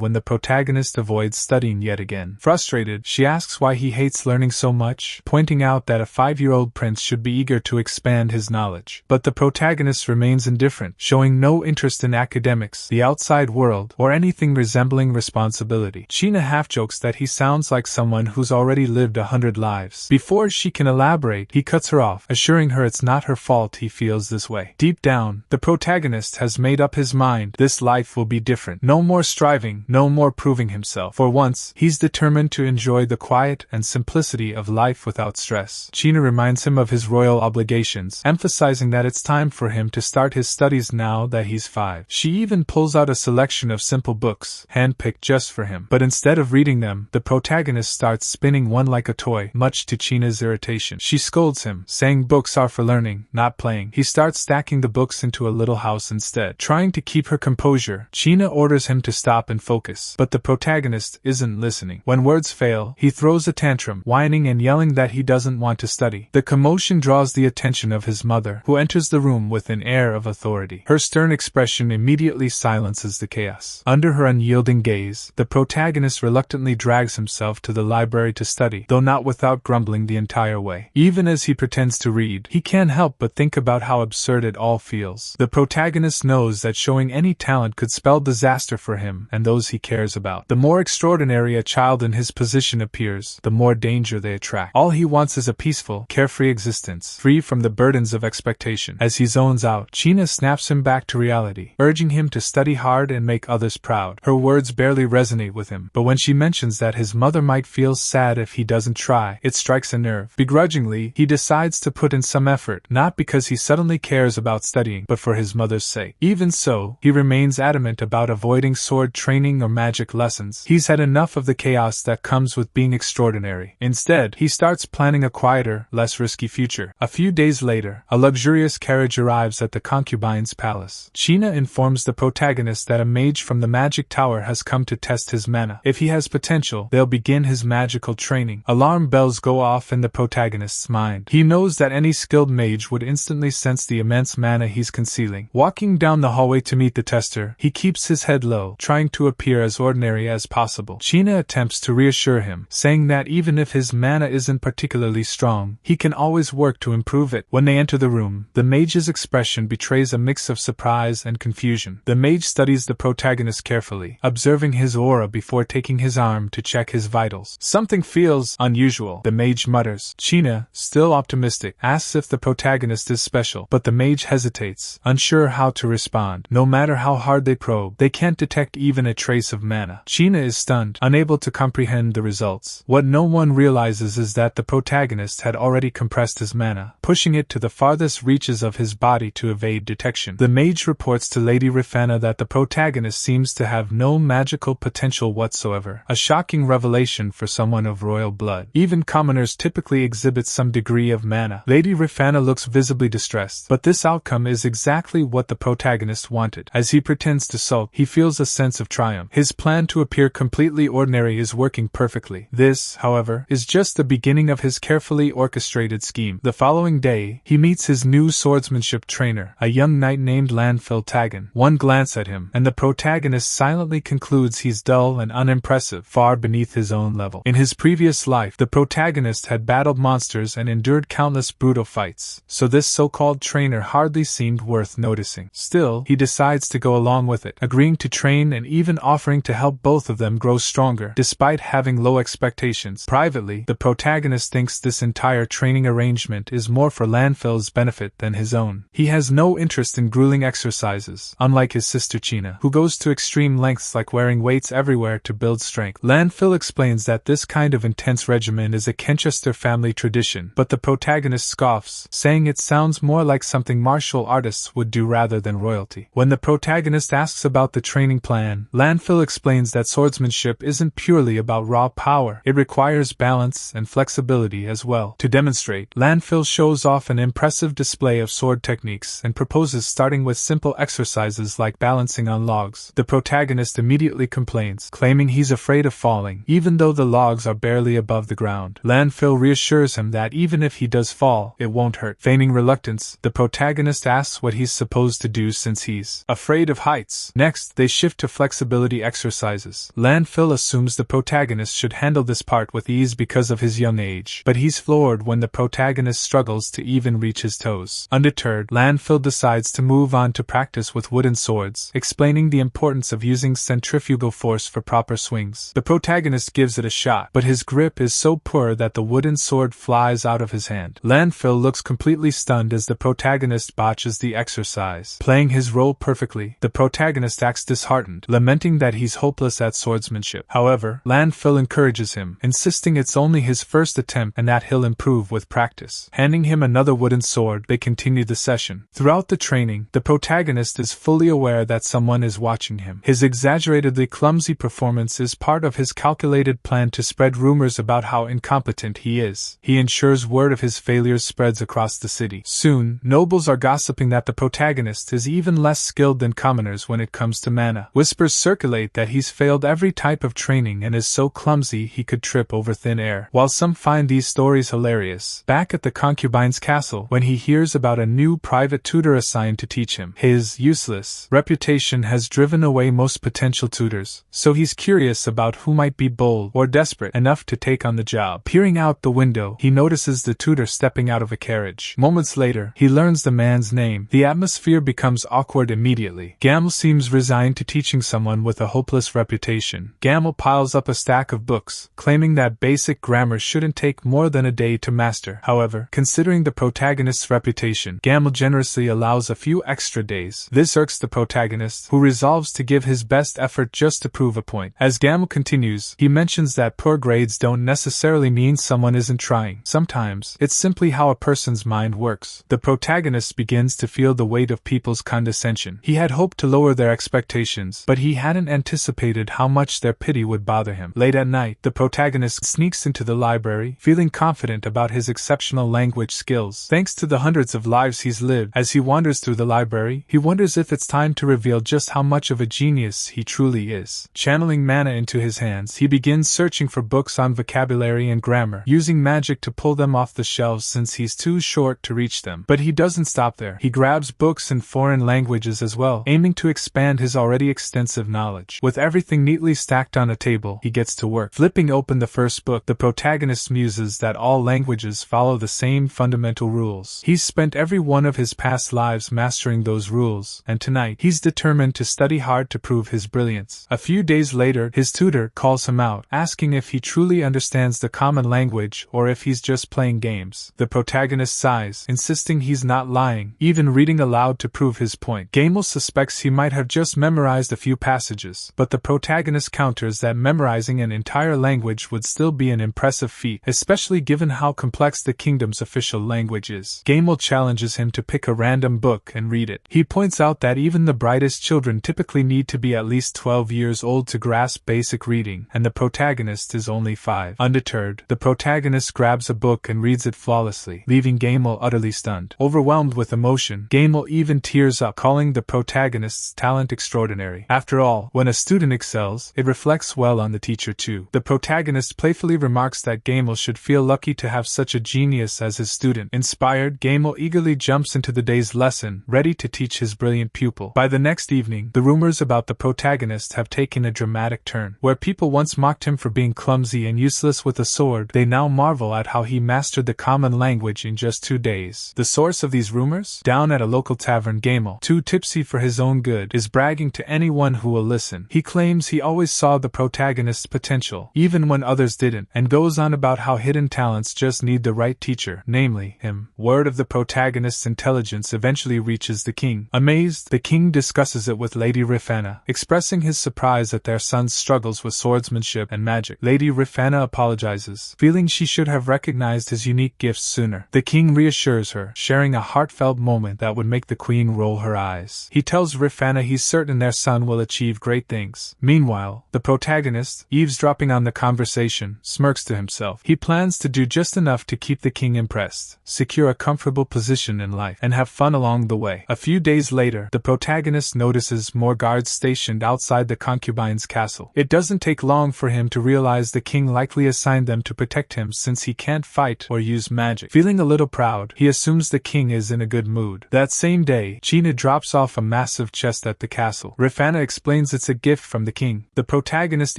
when the protagonist avoids studying yet again. Frustrated, she asks why he hates learning so much, pointing out that a 5-year-old prince should be eager to expand his knowledge. But the protagonist remains indifferent, showing no interest in academics, the outside world, or anything resembling responsibility. China half-jokes that he sounds like someone who's already lived 100 lives. Before she can elaborate, he cuts her off, assuring her it's not her fault he feels this way. Deep down, the protagonist has made up his mind. This life will be different. No more striving, no more proving himself. For once, he's determined to enjoy the quiet and simplicity of life without stress. China reminds him of his royal obligations, emphasizing that it's time for him to start his studies now that he's 5. She even pulls out a selection of simple books, handpicked just for him. But instead of reading them, the protagonist starts spinning one like a toy, much to China's irritation. She scolds him, saying books are for learning, not playing. He starts stacking the books into a little house instead. Trying to keep her composure, China orders him to stop and focus. But the protagonist isn't listening. When words fail, he throws a tantrum, whining and yelling that he doesn't want to study. The commotion draws the attention of his mother, who enters the room with an air of authority. Her stern expression immediately silences the chaos. Under her unyielding gaze, the protagonist reluctantly drags himself to the library to study, though not without grumbling the entire way. Even as he pretends to read, he can't help but think about how absurd it all feels. The protagonist knows that showing any talent could spell disaster for him and those he cares about. The more extraordinary a child in his position appears, the more danger they attract. All he wants is a peaceful, carefree existence, free from the burdens of expectation. As he zones out, China snaps him back to reality, urging him to study hard and make others proud. Her words barely resonate with him, but when she mentions that his mother might feel sad if he doesn't try, it strikes a nerve. Begrudgingly, he decides to put in some effort, not because he suddenly cares about studying, but for his mother's sake. Even so, he remains adamant about avoiding sword training or magic lessons. He's had enough of the chaos that comes with being extraordinary. Instead, he starts planning a quieter, less risky future. A few days later, a luxurious carriage arrives at the concubine's palace. China informs the protagonist that a mage from the magic tower has come to test his mana. If he has potential, they'll begin his magical training. Alarm bells go off in the protagonist's mind. He knows that any skilled mage would instantly sense the immense mana he's concealing. Walking down the hallway to meet the tester, he keeps his head low, trying to appear as ordinary as possible. China attempts to reassure him, saying that even if his mana isn't particularly strong, he can always work to improve it. When they enter the room, the mage's expression betrays a mix of surprise and confusion. The mage studies the protagonist carefully, observing his aura before taking his arm to check his vitals. Something feels unusual, the mage mutters. China, still optimistic, asks if the protagonist is special, but the mage hesitates, unsure how to respond. No matter how hard they probe, they can't detect even a trace of mana. China is stunned, unable to comprehend the results. What no one realizes is that the protagonist had already compressed his mana, pushing it to the farthest reaches of his body to evade detection. The mage reports to Lady Rifana that the protagonist seems to have no magical potential whatsoever, a shocking revelation for someone of royal blood. Even commoners typically exhibit some degree of mana. Lady Rifana looks visibly distressed, but this outcome is exactly what the protagonist wanted. As he pretends to sulk, he feels a sense of triumph. His plan to appear completely ordinary is working perfectly. This, however, is just the beginning of his carefully orchestrated scheme. The following day, he meets his new swordsmanship trainer, a young knight named Lanfil Tagan. One glance at him, and the protagonist silently concludes he's dull and unimpressive, far beneath his own level. In his previous life, the protagonist had battled monsters and endured countless brutal fights, so this so-called trainer hardly seemed worth noticing. Still, he decides to go along with it, agreeing to train and even offering to help both of them grow stronger, despite having low expectations. Privately, the protagonist thinks this entire training arrangement is more for Lanfil's benefit than his own. He has no interest in grueling exercises, unlike his sister China, who goes to extreme lengths like wearing weights everywhere to build strength. Lanfil explains that this kind of intense regimen is a Kenchester family tradition, but the protagonist scoffs, saying it sounds more like something martial artists would do rather than royalty. When the protagonist asks about the training plan, Lanfil explains that swordsmanship isn't purely about raw power, it requires balance and flexibility as well. To demonstrate, Lanfil shows off an impressive display of sword techniques and proposes starting with simple exercises like balancing on logs. The protagonist immediately complains, claiming he's afraid of falling, even though the logs are barely above the ground. Lanfil reassures him that even if he does fall, it won't hurt. Feigning reluctance reluctance, the protagonist asks what he's supposed to do since he's afraid of heights. Next, they shift to flexibility exercises. Landfill assumes the protagonist should handle this part with ease because of his young age, but he's floored when the protagonist struggles to even reach his toes. Undeterred, Landfill decides to move on to practice with wooden swords, explaining the importance of using centrifugal force for proper swings. The protagonist gives it a shot, but his grip is so poor that the wooden sword flies out of his hand. Landfill looks completely stunned as the protagonist botches the exercise. Playing his role perfectly, the protagonist acts disheartened, lamenting that he's hopeless at swordsmanship. However, Landfill encourages him, insisting it's only his first attempt and that he'll improve with practice. Handing him another wooden sword, they continue the session. Throughout the training, the protagonist is fully aware that someone is watching him. His exaggeratedly clumsy performance is part of his calculated plan to spread rumors about how incompetent he is. He ensures word of his failures spreads across the city. Soon, nobles are gossiping that the protagonist is even less skilled than commoners when it comes to mana. Whispers circulate that he's failed every type of training and is so clumsy he could trip over thin air. While some find these stories hilarious, back at the concubine's castle, when he hears about a new private tutor assigned to teach him, his useless reputation has driven away most potential tutors, so he's curious about who might be bold or desperate enough to take on the job. Peering out the window, he notices the tutor stepping out of a carriage. Moments later, he learns the man's name. The atmosphere becomes awkward immediately. Gamel seems resigned to teaching someone with a hopeless reputation. Gamel piles up a stack of books, claiming that basic grammar shouldn't take more than a day to master. However, considering the protagonist's reputation, Gamel generously allows a few extra days. This irks the protagonist, who resolves to give his best effort just to prove a point. As Gamel continues, he mentions that poor grades don't necessarily mean someone isn't trying. Sometimes, it's simply how a person's mind works. The protagonist begins to feel the weight of people's condescension. He had hoped to lower their expectations, but he hadn't anticipated how much their pity would bother him. Late at night, the protagonist sneaks into the library, feeling confident about his exceptional language skills. Thanks to the hundreds of lives he's lived, as he wanders through the library, he wonders if it's time to reveal just how much of a genius he truly is. Channeling mana into his hands, he begins searching for books on vocabulary and grammar, using magic to pull them off the shelves since he's too short to reach them. But he doesn't stop there. He grabs books in foreign languages as well, aiming to expand his already extensive knowledge. With everything neatly stacked on a table, he gets to work. Flipping open the first book, the protagonist muses that all languages follow the same fundamental rules. He's spent every one of his past lives mastering those rules, and tonight, he's determined to study hard to prove his brilliance. A few days later, his tutor calls him out, asking if he truly understands the common language or if he's just playing games. The protagonist sighs, insisting he's not lying, even reading aloud to prove his point. Gamel suspects he might have just memorized a few passages, but the protagonist counters that memorizing an entire language would still be an impressive feat, especially given how complex the kingdom's official language is. Gamel challenges him to pick a random book and read it. He points out that even the brightest children typically need to be at least 12 years old to grasp basic reading, and the protagonist is only 5. Undeterred, the protagonist grabs a book and reads it flawlessly, leaving Gamel utterly stunned. Overwhelmed with emotion, Gamel even tears up, calling the protagonist's talent extraordinary. After all, when a student excels, it reflects well on the teacher too. The protagonist playfully remarks that Gamel should feel lucky to have such a genius as his student. Inspired, Gamel eagerly jumps into the day's lesson, ready to teach his brilliant pupil. By the next evening, the rumors about the protagonist have taken a dramatic turn. Where people once mocked him for being clumsy and useless with a sword, they now marvel at how he mastered the common language in just 2 days. The source of these rumors? Down at a local tavern, Gamel, too tipsy for his own good, is bragging to anyone who will listen. He claims he always saw the protagonist's potential, even when others didn't, and goes on about how hidden talents just need the right teacher, namely, him. Word of the protagonist's intelligence eventually reaches the king. Amazed, the king discusses it with Lady Rifana, expressing his surprise at their son's struggles with swordsmanship and magic. Lady Rifana apologizes, feeling she should have recognized his unique gifts sooner. The king reassures her, sharing a heartfelt moment that would make the queen roll her eyes. He tells Rifana he's certain their son will achieve great things. Meanwhile, the protagonist, eavesdropping on the conversation, smirks to himself. He plans to do just enough to keep the king impressed, secure a comfortable position in life, and have fun along the way. A few days later, the protagonist notices more guards stationed outside the concubine's castle. It doesn't take long for him to realize the king likely assigned them to protect him since he can't fight or use magic. Feeling a little proud, he assumes assumes the king is in a good mood. That same day, China drops off a massive chest at the castle. Griffin explains it's a gift from the king. The protagonist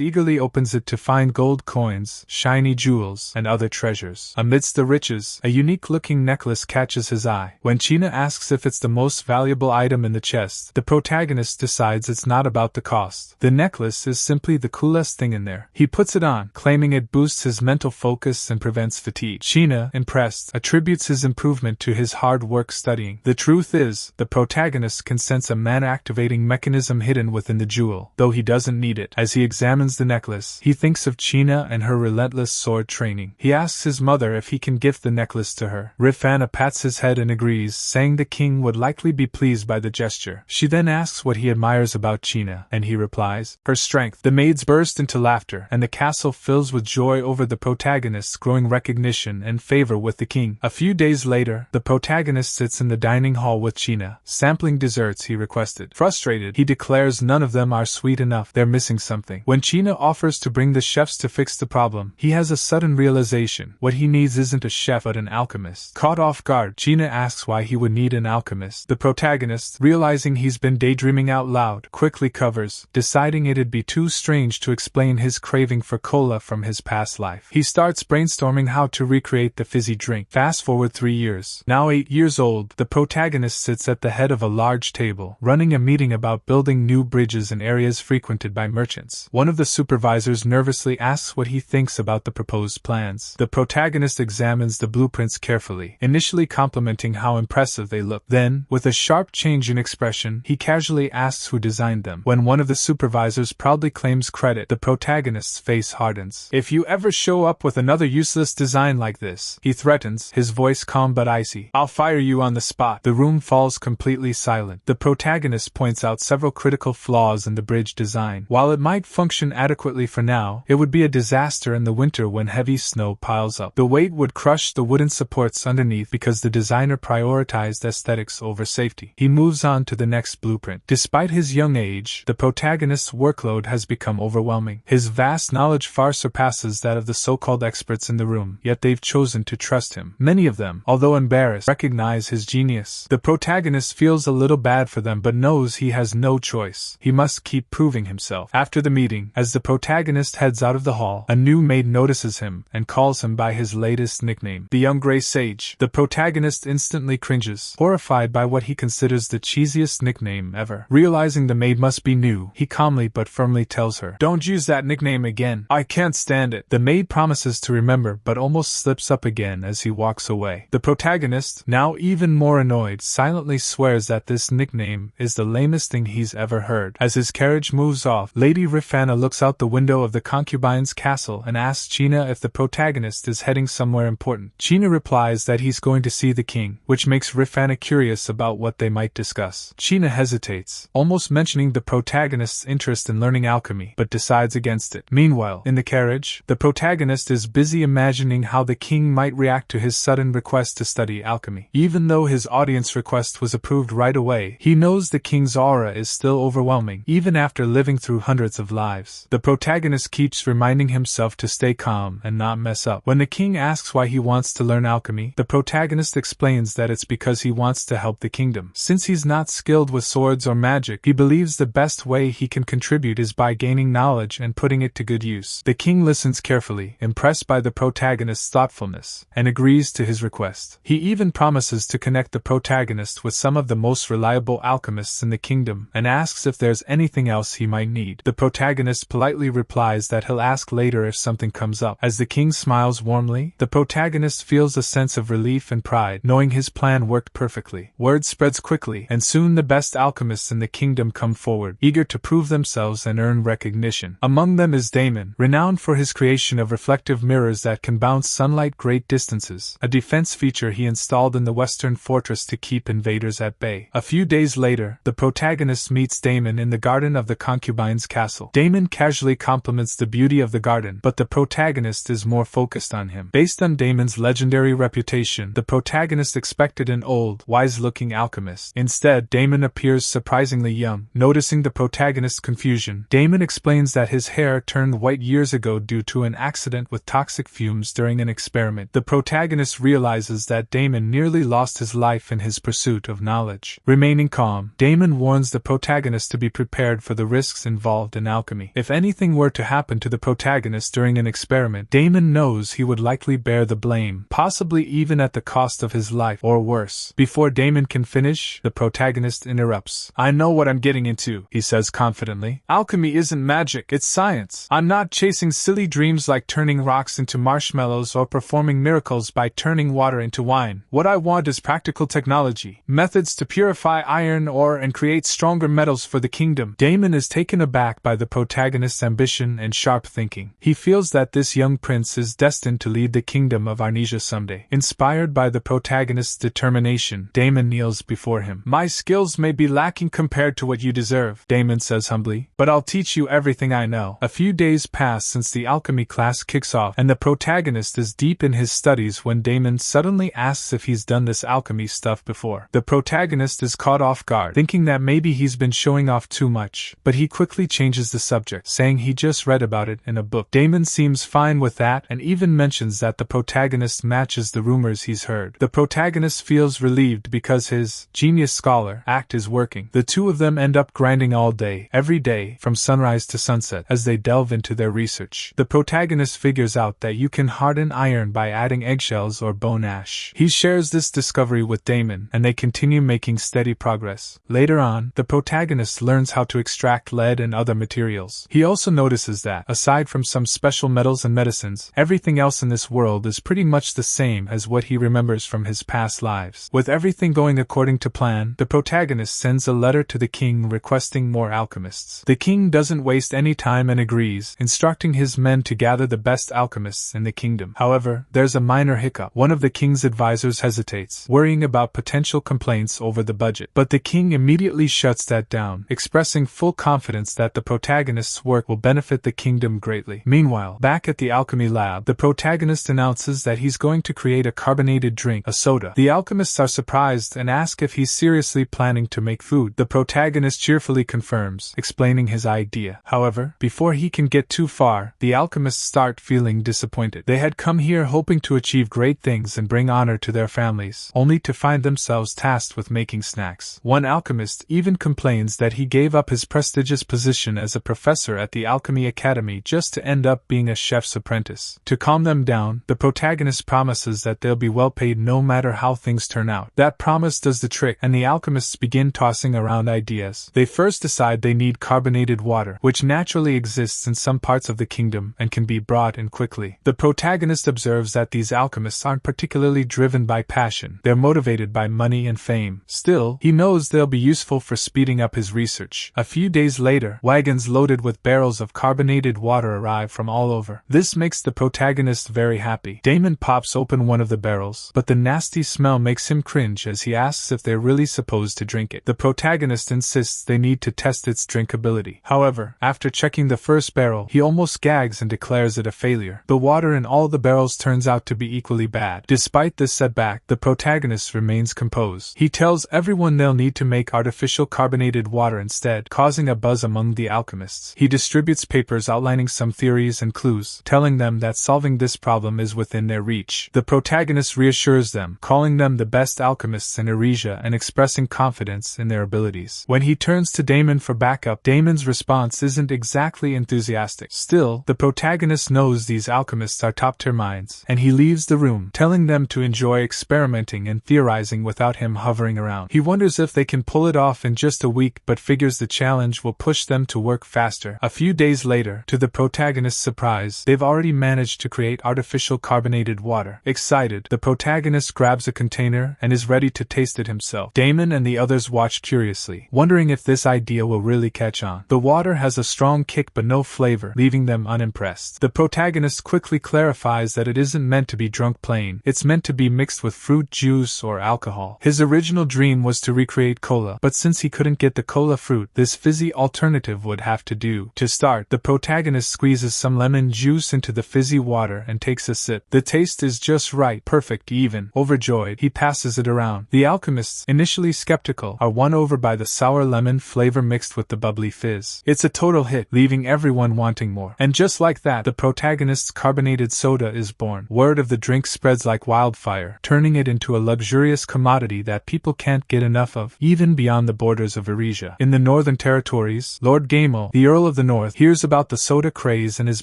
eagerly opens it to find gold coins, shiny jewels, and other treasures. Amidst the riches, a unique-looking necklace catches his eye. When China asks if it's the most valuable item in the chest, the protagonist decides it's not about the cost. The necklace is simply the coolest thing in there. He puts it on, claiming it boosts his mental focus and prevents fatigue. China, impressed, attributes his improvement to his hard work studying. The truth is, the protagonist can sense a mana-activating mechanism hidden within the jewel, though he doesn't need it. As he examines the necklace, he thinks of China and her relentless sword training. He asks his mother if he can gift the necklace to her. Griffin pats his head and agrees, saying the king would likely be pleased by the gesture. She then asks what he admires about China, and he replies, her strength. The maids burst into laughter, and the castle fills with joy over the protagonist's growing recognition and favor with the king. A few days later, the protagonist sits in the dining hall with China, sampling desserts he requested. Frustrated, he declares none of them are sweet enough, they're missing something. When China offers to bring the chefs to fix the problem, he has a sudden realization. What he needs isn't a chef but an alchemist. Caught off guard, China asks why he would need an alchemist. The protagonist, realizing he's been daydreaming out loud, quickly covers, deciding it'd be too strange to explain his craving for cola from his past life. He starts brainstorming how to recreate the fizzy drink. Fast forward 3 years. Now 8 years old, the protagonist sits at the head of a large table, running a meeting about building new bridges in areas frequented by merchants. One of the supervisors nervously asks what he thinks about the proposed plans. The protagonist examines the blueprints carefully, initially complimenting how impressive they look. Then, with a sharp change in expression, he casually asks who designed them. When one of the supervisors proudly claims credit, the protagonist's face hardens. If you ever show up with another useless design like this, he threatens, his voice calm but icy, I'll fire you on the spot. The room falls completely silent. The protagonist points out several critical flaws in the bridge design. While it might function adequately for now, it would be a disaster in the winter when heavy snow piles up. The weight would crush the wooden supports underneath because the designer prioritized aesthetics over safety. He moves on to the next blueprint. Despite his young age, the protagonist's workload has become overwhelming. His vast knowledge far surpasses that of the so-called experts in the room, yet they've chosen to trust him. Many of them, although embarrassed, recognize his genius. The protagonist feels a little bad for them but knows he has no choice. He must keep proving himself. After the meeting, as the protagonist heads out of the hall, a new maid notices him and calls him by his latest nickname, the young Grey Sage. The protagonist instantly cringes, horrified by what he considers the cheesiest nickname ever. Realizing the maid must be new, he calmly but firmly tells her, don't use that nickname again. I can't stand it. The maid promises to remember but almost slips up again as he walks away. The protagonist, now even more annoyed, silently swears that this nickname is the lamest thing he's ever heard. As his carriage moves off, Lady Rifana looks out the window of the concubine's castle and asks China if the protagonist is heading somewhere important. China replies that he's going to see the king, which makes Rifana curious about what they might discuss. China hesitates, almost mentioning the protagonist's interest in learning alchemy, but decides against it. Meanwhile, in the carriage, the protagonist is busy imagining how the king might react to his sudden request to study alchemy. Even though his audience request was approved right away, he knows the king's aura is still overwhelming, even after living through hundreds of lives. The protagonist keeps reminding himself to stay calm and not mess up. When the king asks why he wants to learn alchemy, the protagonist explains that it's because he wants to help the kingdom. Since he's not skilled with swords or magic, he believes the best way he can contribute is by gaining knowledge and putting it to good use. The king listens carefully, impressed by the protagonist's thoughtfulness, and agrees to his request. He even promises to connect the protagonist with some of the most reliable alchemists in the kingdom, and asks if there's anything else he might need. The protagonist politely replies that he'll ask later if something comes up. As the king smiles warmly, the protagonist feels a sense of relief and pride, knowing his plan worked perfectly. Word spreads quickly, and soon the best alchemists in the kingdom come forward, eager to prove themselves and earn recognition. Among them is Damon, renowned for his creation of reflective mirrors that can bounce sunlight great distances, a defense feature he installed in the western fortress to keep invaders at bay. A few days later, the protagonist meets Damon in the garden of the concubine's castle. Damon casually compliments the beauty of the garden, but the protagonist is more focused on him. Based on Damon's legendary reputation, the protagonist expected an old, wise-looking alchemist. Instead, Damon appears surprisingly young. Noticing the protagonist's confusion, Damon explains that his hair turned white years ago due to an accident with toxic fumes during an experiment. The protagonist realizes that Damon nearly lost his life in his pursuit of knowledge. Remaining calm, Damon warns the protagonist to be prepared for the risks involved in alchemy. If anything were to happen to the protagonist during an experiment, Damon knows he would likely bear the blame, possibly even at the cost of his life, or worse. Before Damon can finish, the protagonist interrupts. "I know what I'm getting into," he says confidently. "Alchemy isn't magic, it's science. I'm not chasing silly dreams like turning rocks into marshmallows or performing miracles by turning water into wine. What I want is practical technology, methods to purify iron ore and create stronger metals for the kingdom." Damon is taken aback by the protagonist's ambition and sharp thinking. He feels that this young prince is destined to lead the kingdom of Arnesia someday. Inspired by the protagonist's determination, Damon kneels before him. "My skills may be lacking compared to what you deserve," Damon says humbly, "but I'll teach you everything I know." A few days pass since the alchemy class kicks off, and the protagonist is deep in his studies when Damon suddenly asks if he's done this alchemy stuff before. The protagonist is caught off guard, thinking that maybe he's been showing off too much, but he quickly changes the subject, saying he just read about it in a book. Damon seems fine with that and even mentions that the protagonist matches the rumors he's heard. The protagonist feels relieved because his genius scholar act is working. The two of them end up grinding all day, every day, from sunrise to sunset, as they delve into their research. The protagonist figures out that you can harden iron by adding eggshells or bone ash. He shares this discovery with Damon, and they continue making steady progress. Later on, the protagonist learns how to extract lead and other materials. He also notices that, aside from some special metals and medicines, everything else in this world is pretty much the same as what he remembers from his past lives. With everything going according to plan, the protagonist sends a letter to the king requesting more alchemists. The king doesn't waste any time and agrees, instructing his men to gather the best alchemists in the kingdom. However, there's a minor hiccup. One of the king's advisors hesitates, worrying about potential complaints over the budget. But the king immediately shuts that down, expressing full confidence that the protagonist's work will benefit the kingdom greatly. Meanwhile, back at the alchemy lab, the protagonist announces that he's going to create a carbonated drink, a soda. The alchemists are surprised and ask if he's seriously planning to make food. The protagonist cheerfully confirms, explaining his idea. However, before he can get too far, the alchemists start feeling disappointed. They had come here hoping to achieve great things and bring honor to their families, only to find themselves tasked with making snacks. One alchemist even complains that he gave up his prestigious position as a professor at the Alchemy Academy just to end up being a chef's apprentice. To calm them down, the protagonist promises that they'll be well paid no matter how things turn out. That promise does the trick, and the alchemists begin tossing around ideas. They first decide they need carbonated water, which naturally exists in some parts of the kingdom and can be brought in quickly. The protagonist observes that these alchemists aren't particularly driven by passion. They're motivated by money and fame. Still, he knows they'll be useful for speeding up his research. A few days later, wagons loaded with barrels of carbonated water arrive from all over. This makes the protagonist very happy. Damon pops open one of the barrels, but the nasty smell makes him cringe as he asks if they're really supposed to drink it. The protagonist insists they need to test its drinkability. However, after checking the first barrel, he almost gags and declares it a failure. The water in all the barrels turns out to be equally bad. Despite this setback, the protagonist remains composed. He tells everyone they'll need to make artificial carbonated water instead, causing a buzz among the alchemists. He distributes papers outlining some theories and clues, telling them that solving this problem is within their reach. The protagonist reassures them, calling them the best alchemists in Arnesia and expressing confidence in their abilities. When he turns to Damon for backup, Damon's response isn't exactly enthusiastic. Still, the protagonist knows these alchemists are top-tier minds, and he leaves the room, telling them to enjoy experimenting and theorizing without him hovering around. He wonders if they can pull it off in just a week, but figures the challenge will push them to work faster. A few days later, to the protagonist's surprise, they've already managed to create artificial carbonated water. Excited, the protagonist grabs a container and is ready to taste it himself. Damon and the others watch curiously, wondering if this idea will really catch on. The water has a strong kick but no flavor, leaving them unimpressed. The protagonist quickly clarifies that it isn't meant to be drunk plain, it's meant to be mixed with fruit juice or alcohol. His original dream was to recreate cola, but since he couldn't get the cola fruit, this fizzy alternative would have to do. To start, the protagonist squeezes some lemon juice into the fizzy water and takes a sip. The taste is just right, perfect even. Overjoyed, he passes it around. The alchemists, initially skeptical, are won over by the sour lemon flavor mixed with the bubbly fizz. It's a total hit, leaving everyone wanting more. And just like that, the protagonist's carbonated soda is born. Word of the drink spreads like wildfire, wildfire, turning it into a luxurious commodity that people can't get enough of, even beyond the borders of Eresia. In the Northern Territories, Lord Gamel, the Earl of the North, hears about the soda craze and is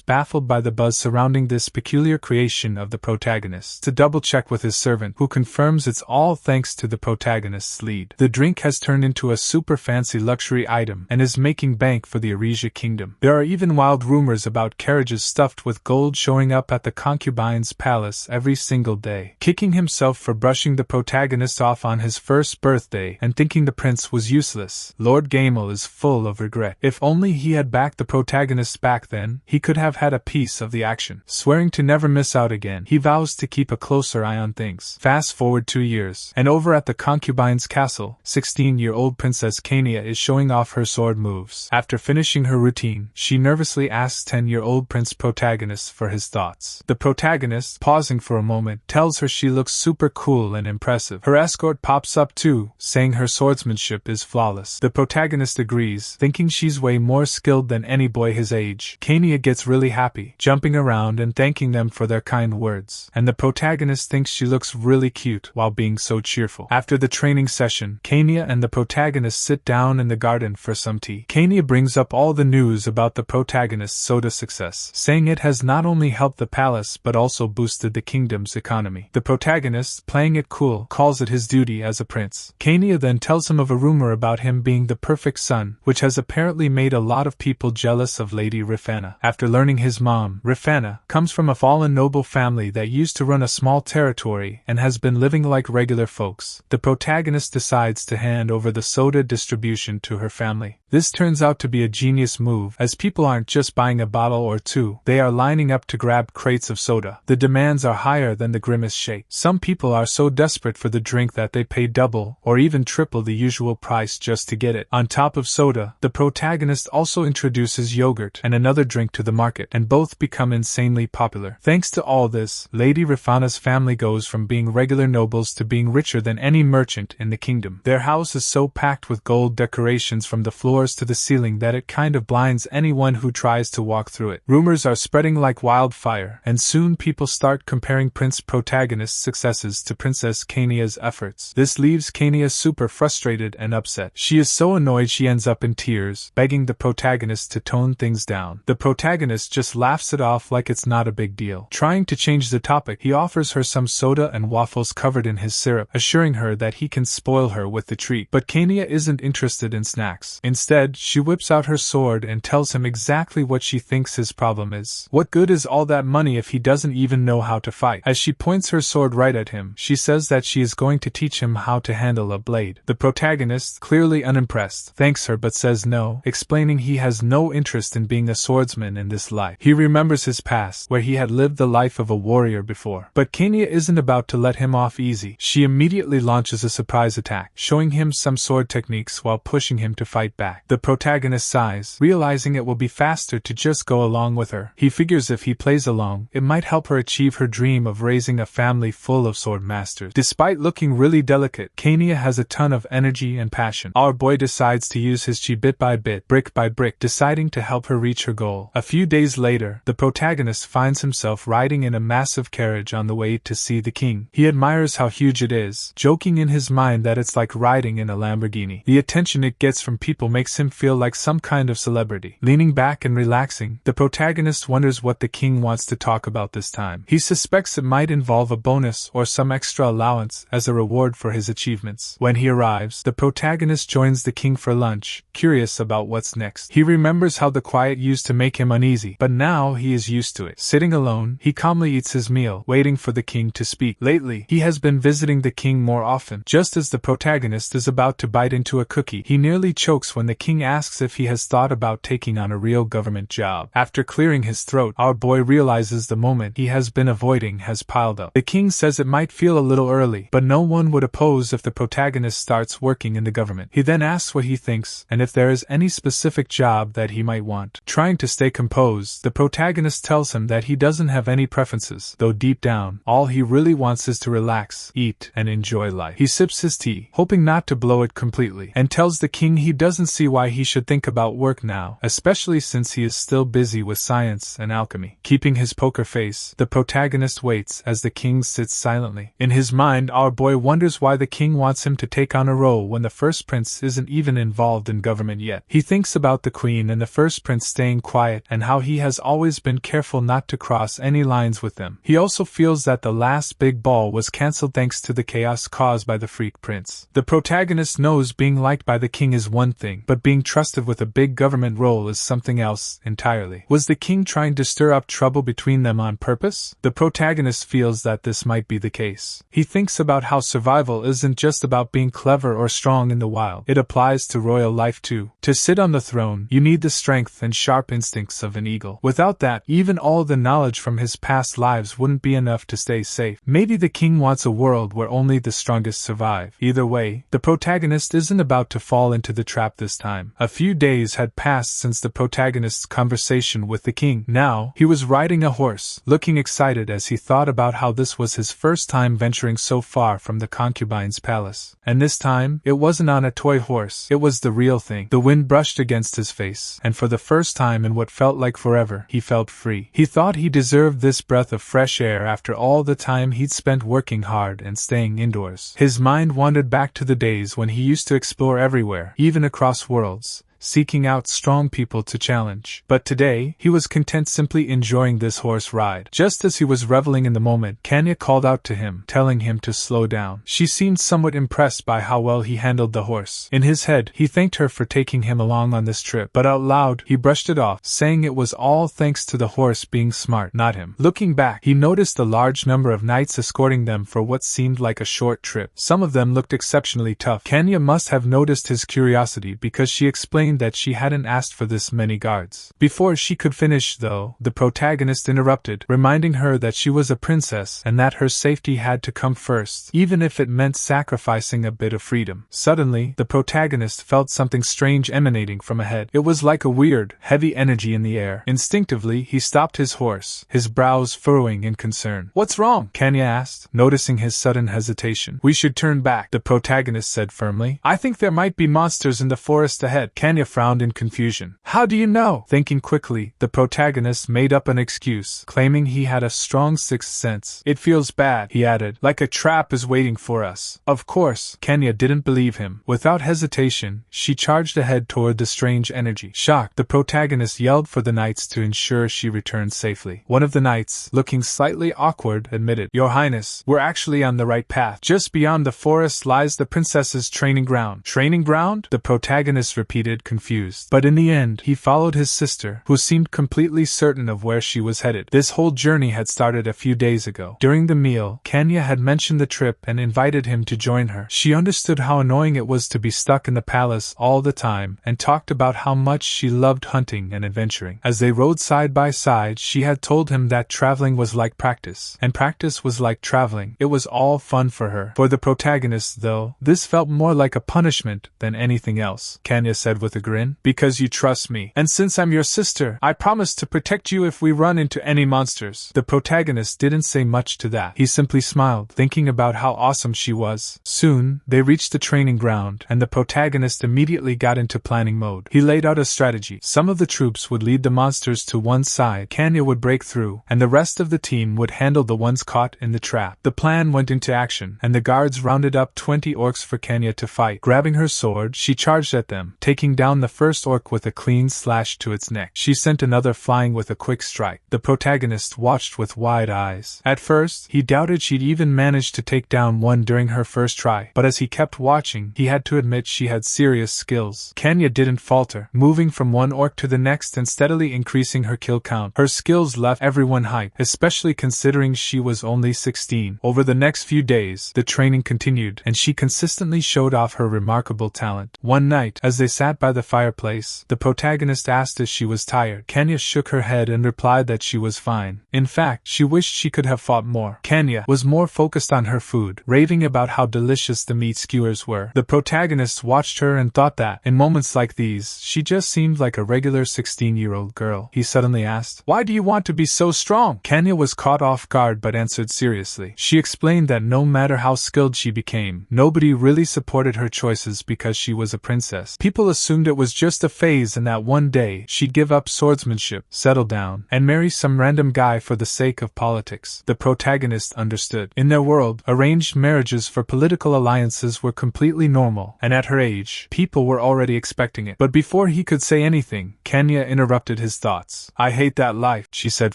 baffled by the buzz surrounding this peculiar creation of the protagonist. To double-check with his servant, who confirms it's all thanks to the protagonist's lead. The drink has turned into a super fancy luxury item and is making bank for the Eresia kingdom. There are even wild rumors about carriages stuffed with gold showing up at the concubine's palace every single day. Kicking himself for brushing the protagonist off on his first birthday and thinking the prince was useless, Lord Gamel is full of regret. If only he had backed the protagonist back then, he could have had a piece of the action. Swearing to never miss out again, he vows to keep a closer eye on things. Fast forward 2 years, and over at the concubine's castle, 16-year-old Princess Kania is showing off her sword moves. After finishing her routine, she nervously asks 10-year-old Prince Protagonist for his thoughts. The protagonist, pausing for a moment, tells her she looks super cool and impressive. Her escort pops up too, saying her swordsmanship is flawless. The protagonist agrees, thinking she's way more skilled than any boy his age. Kania gets really happy, jumping around and thanking them for their kind words. And the protagonist thinks she looks really cute while being so cheerful. After the training session, Kania and the protagonist sit down in the garden for some tea. Kania brings up all the news about the protagonist's soda success, saying it has not only helped the palace but also boosted the kingdom's economy. The protagonist, playing it cool, calls it his duty as a prince. Kania then tells him of a rumor about him being the perfect son, which has apparently made a lot of people jealous of Lady Rifana. After learning his mom, Rifana, comes from a fallen noble family that used to run a small territory and has been living like regular folks, the protagonist decides to hand over the soda distribution to her family. This turns out to be a genius move, as people aren't just buying a bottle or two, they are lining up to grab crates of soda. The demands are higher than the grimace shake. Some people are so desperate for the drink that they pay double or even triple the usual price just to get it. On top of soda, the protagonist also introduces yogurt and another drink to the market, and both become insanely popular. Thanks to all this, Lady Rifana's family goes from being regular nobles to being richer than any merchant in the kingdom. Their house is so packed with gold decorations from the floor to the ceiling that it kind of blinds anyone who tries to walk through it. Rumors are spreading like wildfire, and soon people start comparing Prince Protagonist's successes to Princess Kania's efforts. This leaves Kania super frustrated and upset. She is so annoyed she ends up in tears, begging the protagonist to tone things down. The protagonist just laughs it off like it's not a big deal. Trying to change the topic, he offers her some soda and waffles covered in his syrup, assuring her that he can spoil her with the treat. But Kania isn't interested in snacks. Instead, she whips out her sword and tells him exactly what she thinks his problem is. What good is all that money if he doesn't even know how to fight? As she points her sword right at him, she says that she is going to teach him how to handle a blade. The protagonist, clearly unimpressed, thanks her but says no, explaining he has no interest in being a swordsman in this life. He remembers his past, where he had lived the life of a warrior before. But Kania isn't about to let him off easy. She immediately launches a surprise attack, showing him some sword techniques while pushing him to fight back. The protagonist sighs, realizing it will be faster to just go along with her. He figures if he plays along, it might help her achieve her dream of raising a family full of sword masters. Despite looking really delicate, Kania has a ton of energy and passion. Our boy decides to use his chi bit by bit, brick by brick, deciding to help her reach her goal. A few days later, the protagonist finds himself riding in a massive carriage on the way to see the king. He admires how huge it is, joking in his mind that it's like riding in a Lamborghini. The attention it gets from people makes him feel like some kind of celebrity. Leaning back and relaxing, the protagonist wonders what the king wants to talk about this time. He suspects it might involve a bonus or some extra allowance as a reward for his achievements. When he arrives, the protagonist joins the king for lunch, curious about what's next. He remembers how the quiet used to make him uneasy, but now he is used to it. Sitting alone, he calmly eats his meal, waiting for the king to speak. Lately, he has been visiting the king more often. Just as the protagonist is about to bite into a cookie, he nearly chokes when the king asks if he has thought about taking on a real government job. After clearing his throat, our boy realizes the moment he has been avoiding has piled up. The king says it might feel a little early, but no one would oppose if the protagonist starts working in the government. He then asks what he thinks, and if there is any specific job that he might want. Trying to stay composed, the protagonist tells him that he doesn't have any preferences, though deep down, all he really wants is to relax, eat, and enjoy life. He sips his tea, hoping not to blow it completely, and tells the king he doesn't see why he should think about work now, especially since he is still busy with science and alchemy. Keeping his poker face, the protagonist waits as the king sits silently. In his mind, our boy wonders why the king wants him to take on a role when the first prince isn't even involved in government yet. He thinks about the queen and the first prince staying quiet and how he has always been careful not to cross any lines with them. He also feels that the last big ball was cancelled thanks to the chaos caused by the freak prince. The protagonist knows being liked by the king is one thing, but being trusted with a big government role is something else entirely. Was the king trying to stir up trouble between them on purpose? The protagonist feels that this might be the case. He thinks about how survival isn't just about being clever or strong in the wild. It applies to royal life too. To sit on the throne, you need the strength and sharp instincts of an eagle. Without that, even all the knowledge from his past lives wouldn't be enough to stay safe. Maybe the king wants a world where only the strongest survive. Either way, the protagonist isn't about to fall into the trap this time. A few days had passed since the protagonist's conversation with the king. Now, he was riding a horse, looking excited as he thought about how this was his first time venturing so far from the concubine's palace. And this time, it wasn't on a toy horse, it was the real thing. The wind brushed against his face, and for the first time in what felt like forever, he felt free. He thought he deserved this breath of fresh air after all the time he'd spent working hard and staying indoors. His mind wandered back to the days when he used to explore everywhere, even across worlds, seeking out strong people to challenge. But today, he was content simply enjoying this horse ride. Just as he was reveling in the moment, Kanya called out to him, telling him to slow down. She seemed somewhat impressed by how well he handled the horse. In his head, he thanked her for taking him along on this trip, but out loud, he brushed it off, saying it was all thanks to the horse being smart, not him. Looking back, he noticed a large number of knights escorting them for what seemed like a short trip. Some of them looked exceptionally tough. Kanya must have noticed his curiosity because she explained that she hadn't asked for this many guards. Before she could finish, though, the protagonist interrupted, reminding her that she was a princess and that her safety had to come first, even if it meant sacrificing a bit of freedom. Suddenly, the protagonist felt something strange emanating from ahead. It was like a weird, heavy energy in the air. Instinctively, he stopped his horse, his brows furrowing in concern. "What's wrong?" Kanya asked, noticing his sudden hesitation. "We should turn back," the protagonist said firmly. "I think there might be monsters in the forest ahead." Kanya frowned in confusion. "How do you know?" Thinking quickly, the protagonist made up an excuse, claiming he had a strong sixth sense. "It feels bad," he added, "like a trap is waiting for us." Of course, Kenya didn't believe him. Without hesitation, she charged ahead toward the strange energy. Shocked, the protagonist yelled for the knights to ensure she returned safely. One of the knights, looking slightly awkward, admitted, "Your Highness, we're actually on the right path. Just beyond the forest lies the princess's training ground." "Training ground?" the protagonist repeated, confused. But in the end, he followed his sister, who seemed completely certain of where she was headed. This whole journey had started a few days ago. During the meal, Kenya had mentioned the trip and invited him to join her. She understood how annoying it was to be stuck in the palace all the time, and talked about how much she loved hunting and adventuring. As they rode side by side, she had told him that traveling was like practice, and practice was like traveling. It was all fun for her. For the protagonist, though, this felt more like a punishment than anything else. Kenya said with a grin, "Because you trust me. And since I'm your sister, I promise to protect you if we run into any monsters." The protagonist didn't say much to that. He simply smiled, thinking about how awesome she was. Soon, they reached the training ground, and the protagonist immediately got into planning mode. He laid out a strategy. Some of the troops would lead the monsters to one side, Kanya would break through, and the rest of the team would handle the ones caught in the trap. The plan went into action, and the guards rounded up 20 orcs for Kenya to fight. Grabbing her sword, she charged at them, taking down the first orc with a clean slash to its neck. She sent another flying with a quick strike. The protagonist watched with wide eyes. At first, he doubted she'd even managed to take down one during her first try, but as he kept watching, he had to admit she had serious skills. Kenya didn't falter, moving from one orc to the next and steadily increasing her kill count. Her skills left everyone hyped, especially considering she was only 16. Over the next few days, the training continued, and she consistently showed off her remarkable talent. One night, as they sat by the fireplace, the protagonist asked if she was tired. Kenya shook her head and replied that she was fine. In fact, she wished she could have fought more. Kenya was more focused on her food, raving about how delicious the meat skewers were. The protagonist watched her and thought that, in moments like these, she just seemed like a regular 16-year-old girl. He suddenly asked, "Why do you want to be so strong?" Kenya was caught off guard but answered seriously. She explained that no matter how skilled she became, nobody really supported her choices because she was a princess. People assumed assumed it was just a phase and that one day she'd give up swordsmanship, settle down, and marry some random guy for the sake of politics. The protagonist understood. In their world, arranged marriages for political alliances were completely normal, and at her age, people were already expecting it. But before he could say anything, Kenya interrupted his thoughts. "I hate that life," she said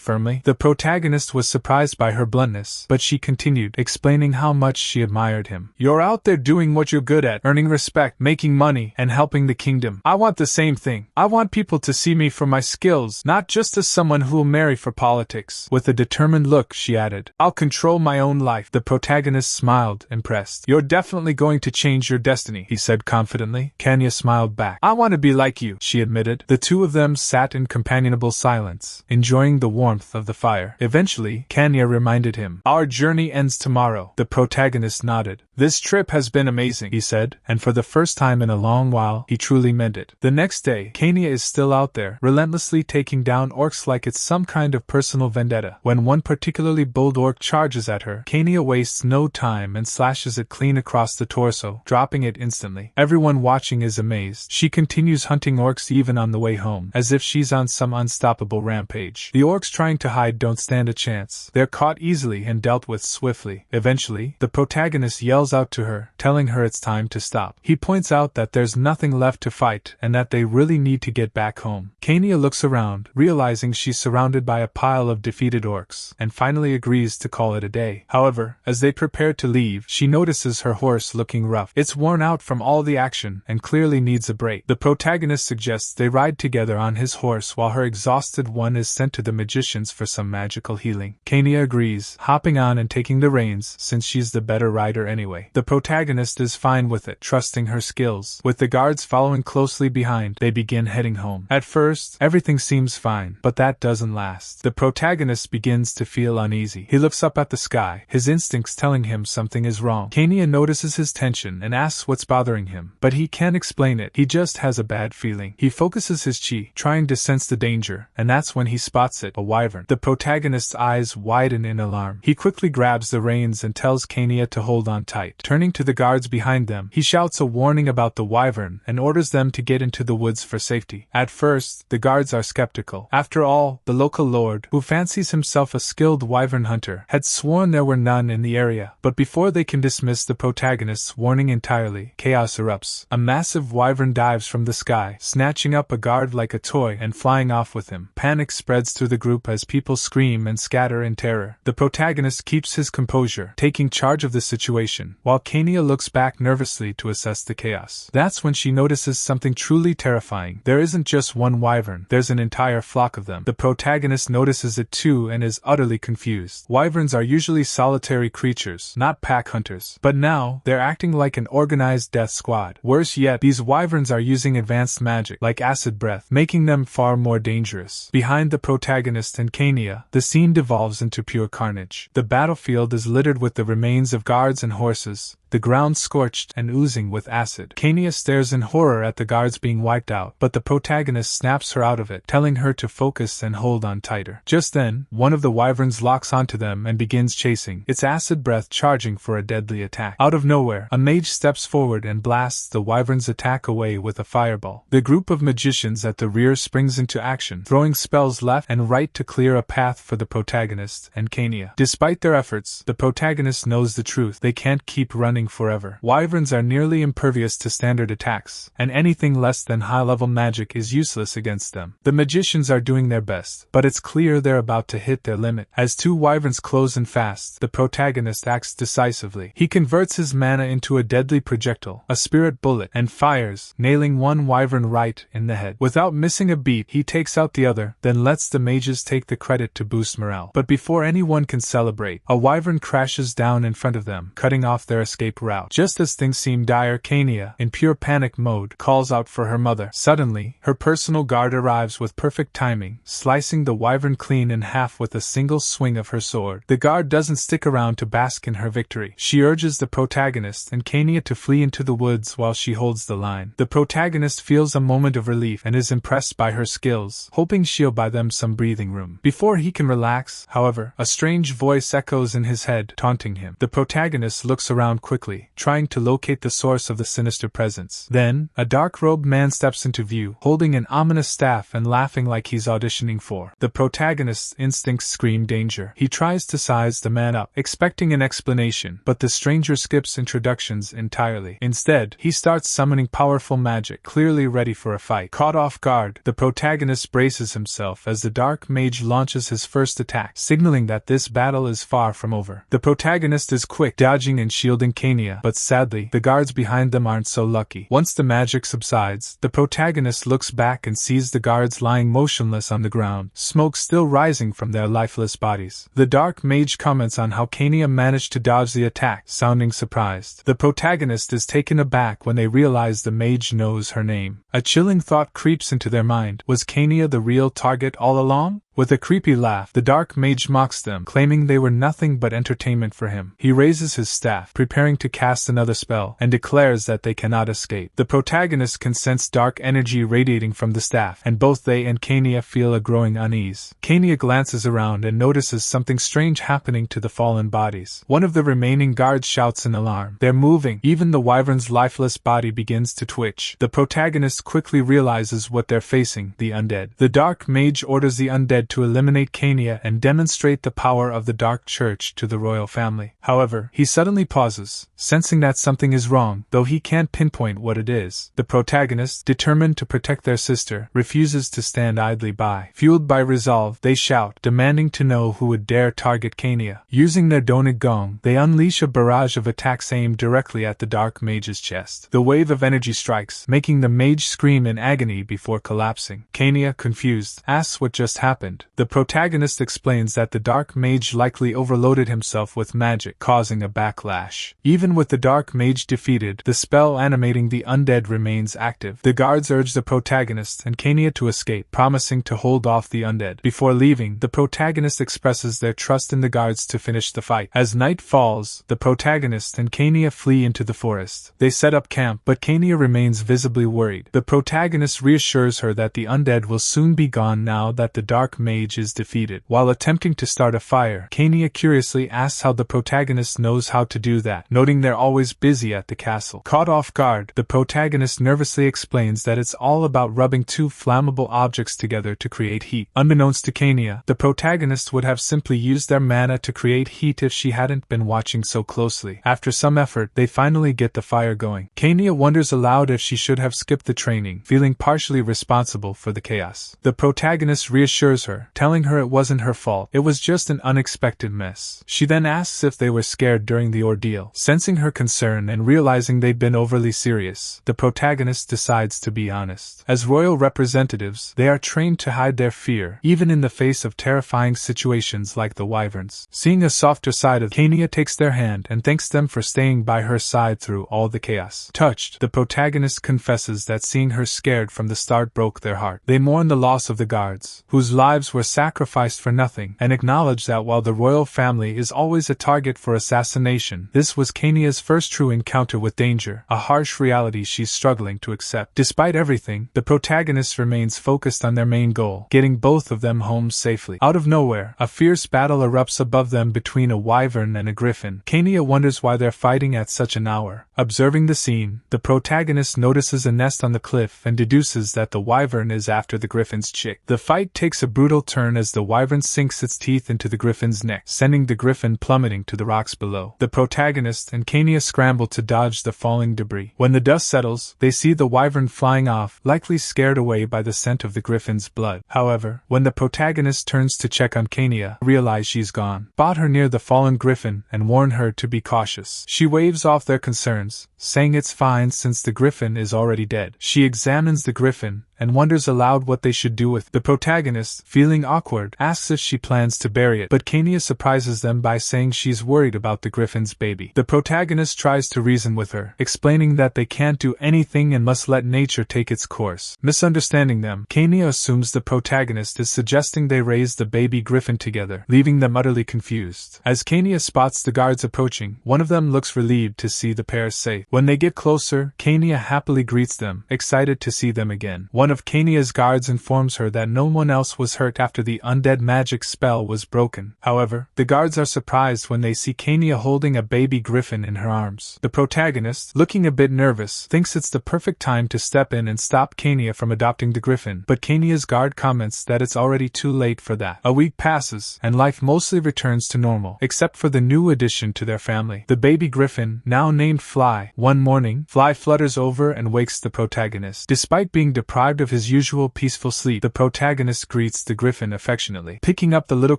firmly. The protagonist was surprised by her bluntness, but she continued, explaining how much she admired him. "You're out there doing what you're good at, earning respect, making money, and helping the kingdom. I want the same thing. I want people to see me for my skills, not just as someone who'll marry for politics." With a determined look, she added, "I'll control my own life." The protagonist smiled, impressed. "You're definitely going to change your destiny," he said confidently. Kenya smiled back. "I want to be like you," she admitted. The two of them sat in companionable silence, enjoying the warmth of the fire. Eventually, Kenya reminded him, "Our journey ends tomorrow." The protagonist nodded. "This trip has been amazing," he said, and for the first time in a long while, he truly meant it. The next day, Kenya is still out there, relentlessly taking down orcs like it's some kind of personal vendetta. When one particularly bold orc charges at her, Kenya wastes no time and slashes it clean across the torso, dropping it instantly. Everyone watching is amazed. She continues hunting orcs even on the way home, as if she's on some unstoppable rampage. The orcs trying to hide don't stand a chance. They're caught easily and dealt with swiftly. Eventually, the protagonist yells out to her, telling her it's time to stop. He points out that there's nothing left to fight and that they really need to get back home. Kenya looks around, realizing she's surrounded by a pile of defeated orcs, and finally agrees to call it a day. However, as they prepare to leave, she notices her horse looking rough. It's worn out from all the action and clearly needs a break. The protagonist suggests they ride together on his horse while her exhausted one is sent to the magicians for some magical healing. Kenya agrees, hopping on and taking the reins since she's the better rider anyway. The protagonist is fine with it, trusting her skills. With the guards following closely behind, they begin heading home. At first, everything seems fine, but that doesn't last. The protagonist begins to feel uneasy. He looks up at the sky, his instincts telling him something is wrong. Kenya notices his tension and asks what's bothering him, but he can't explain it. He just has a bad feeling. He focuses his chi, trying to sense the danger, and that's when he spots it, a wyvern. The protagonist's eyes widen in alarm. He quickly grabs the reins and tells Kenya to hold on tight. Turning to the guards behind them, he shouts a warning about the wyvern and orders them to get into the woods for safety. At first, the guards are skeptical. After all, the local lord, who fancies himself a skilled wyvern hunter, had sworn there were none in the area. But before they can dismiss the protagonist's warning entirely, chaos erupts. A massive wyvern dives from the sky, snatching up a guard like a toy and flying off with him. Panic spreads through the group as people scream and scatter in terror. The protagonist keeps his composure, taking charge of the situation, while Kenya looks back nervously to assess the chaos. That's when she notices something truly terrifying. There isn't just one wyvern, there's an entire flock of them. The protagonist notices it too and is utterly confused. Wyverns are usually solitary creatures, not pack hunters, but now, they're acting like an organized death squad. Worse yet, these wyverns are using advanced magic, like acid breath, making them far more dangerous. Behind the protagonist and Kenya, the scene devolves into pure carnage. The battlefield is littered with the remains of guards and horses, the ground scorched and oozing with acid. Kenya stares in horror at the guards being wiped out, but the protagonist snaps her out of it, telling her to focus and hold on tighter. Just then, one of the wyverns locks onto them and begins chasing, its acid breath charging for a deadly attack. Out of nowhere, a mage steps forward and blasts the wyvern's attack away with a fireball. The group of magicians at the rear springs into action, throwing spells left and right to clear a path for the protagonist and Kenya. Despite their efforts, the protagonist knows the truth. They can't keep running forever. Wyverns are nearly impervious to standard attacks, and anything less than high-level magic is useless against them. The magicians are doing their best, but it's clear they're about to hit their limit. As two wyverns close in fast, the protagonist acts decisively. He converts his mana into a deadly projectile, a spirit bullet, and fires, nailing one wyvern right in the head. Without missing a beat, he takes out the other, then lets the mages take the credit to boost morale. But before anyone can celebrate, a wyvern crashes down in front of them, cutting off their escape route. Just as things seem dire, Kenya, in pure panic mode, calls out for her mother. Suddenly, her personal guard arrives with perfect timing, slicing the wyvern clean in half with a single swing of her sword. The guard doesn't stick around to bask in her victory. She urges the protagonist and Kenya to flee into the woods while she holds the line. The protagonist feels a moment of relief and is impressed by her skills, hoping she'll buy them some breathing room. Before he can relax, however, a strange voice echoes in his head, taunting him. The protagonist looks looks around quickly, trying to locate the source of the sinister presence. Then, a dark-robed man steps into view, holding an ominous staff and laughing like he's auditioning for. The protagonist's instincts scream danger. He tries to size the man up, expecting an explanation, but the stranger skips introductions entirely. Instead, he starts summoning powerful magic, clearly ready for a fight. Caught off guard, the protagonist braces himself as the dark mage launches his first attack, signaling that this battle is far from over. The protagonist is quick, dodging and shielding Kania, but sadly, the guards behind them aren't so lucky. Once the magic subsides, the protagonist looks back and sees the guards lying motionless on the ground, smoke still rising from their lifeless bodies. The dark mage comments on how Kania managed to dodge the attack, sounding surprised. The protagonist is taken aback when they realize the mage knows her name. A chilling thought creeps into their mind. Was Kania the real target all along? With a creepy laugh, the dark mage mocks them, claiming they were nothing but entertainment for him. He raises his staff, preparing to cast another spell, and declares that they cannot escape. The protagonist can sense dark energy radiating from the staff, and both they and Kania feel a growing unease. Kania glances around and notices something strange happening to the fallen bodies. One of the remaining guards shouts in alarm. They're moving. Even the wyvern's lifeless body begins to twitch. The protagonist quickly realizes what they're facing, the undead. The dark mage orders the undead to eliminate Kania and demonstrate the power of the Dark Church to the royal family. However, he suddenly pauses, sensing that something is wrong, though he can't pinpoint what it is. The protagonist, determined to protect their sister, refuses to stand idly by. Fueled by resolve, they shout, demanding to know who would dare target Kania. Using their Donig Gong, they unleash a barrage of attacks aimed directly at the dark mage's chest. The wave of energy strikes, making the mage scream in agony before collapsing. Kania, confused, asks what just happened. The protagonist explains that the dark mage likely overloaded himself with magic, causing a backlash. Even with the dark mage defeated, the spell animating the undead remains active. The guards urge the protagonist and Kania to escape, promising to hold off the undead. Before leaving, the protagonist expresses their trust in the guards to finish the fight. As night falls, the protagonist and Kania flee into the forest. They set up camp, but Kania remains visibly worried. The protagonist reassures her that the undead will soon be gone now that the dark mage is defeated. While attempting to start a fire, Kania curiously asks how the protagonist knows how to do that, noting they're always busy at the castle. Caught off guard, the protagonist nervously explains that it's all about rubbing two flammable objects together to create heat. Unbeknownst to Kania, the protagonist would have simply used their mana to create heat if she hadn't been watching so closely. After some effort, they finally get the fire going. Kania wonders aloud if she should have skipped the training, feeling partially responsible for the chaos. The protagonist reassures her, telling her it wasn't her fault, it was just an unexpected mess. She then asks if they were scared during the ordeal. Sensing her concern and realizing they'd been overly serious, the protagonist decides to be honest. As royal representatives, they are trained to hide their fear, even in the face of terrifying situations like the wyverns. Seeing a softer side of Kania takes their hand and thanks them for staying by her side through all the chaos. Touched, the protagonist confesses that seeing her scared from the start broke their heart. They mourn the loss of the guards, whose lives were sacrificed for nothing, and acknowledge that while the royal family is always a target for assassination, this was Kania's first true encounter with danger, a harsh reality she's struggling to accept. Despite everything, the protagonist remains focused on their main goal, getting both of them home safely. Out of nowhere, a fierce battle erupts above them between a wyvern and a griffin. Kania wonders why they're fighting at such an hour. Observing the scene, the protagonist notices a nest on the cliff and deduces that the wyvern is after the griffin's chick. The fight takes a brutal turn as the wyvern sinks its teeth into the griffin's neck, sending the griffin plummeting to the rocks below. The protagonist and Kania scramble to dodge the falling debris. When the dust settles, they see the wyvern flying off, likely scared away by the scent of the griffin's blood. However, when the protagonist turns to check on Kania, realize she's gone. Spot her near the fallen griffin and warn her to be cautious. She waves off their concerns, saying it's fine since the griffin is already dead. She examines the griffin and wonders aloud what they should do with. The protagonist, feeling awkward, asks if she plans to bury it, but Kania surprises them by saying she's worried about the griffin's baby. The protagonist tries to reason with her, explaining that they can't do anything and must let nature take its course. Misunderstanding them, Kania assumes the protagonist is suggesting they raise the baby griffin together, leaving them utterly confused. As Kania spots the guards approaching, one of them looks relieved to see the pair safe. When they get closer, Kania happily greets them, excited to see them again. One of Kania's guards informs her that no one else was hurt after the undead magic spell was broken. However, the guards are surprised when they see Kania holding a baby Griffin in her arms. The protagonist, looking a bit nervous, thinks it's the perfect time to step in and stop Kania from adopting the Griffin, but Kania's guard comments that it's already too late for that. A week passes, and life mostly returns to normal, except for the new addition to their family, the baby Griffin, now named Fly. One morning, Fly flutters over and wakes the protagonist. Despite being deprived of his usual peaceful sleep, the protagonist greets the Griffin affectionately. Picking up the little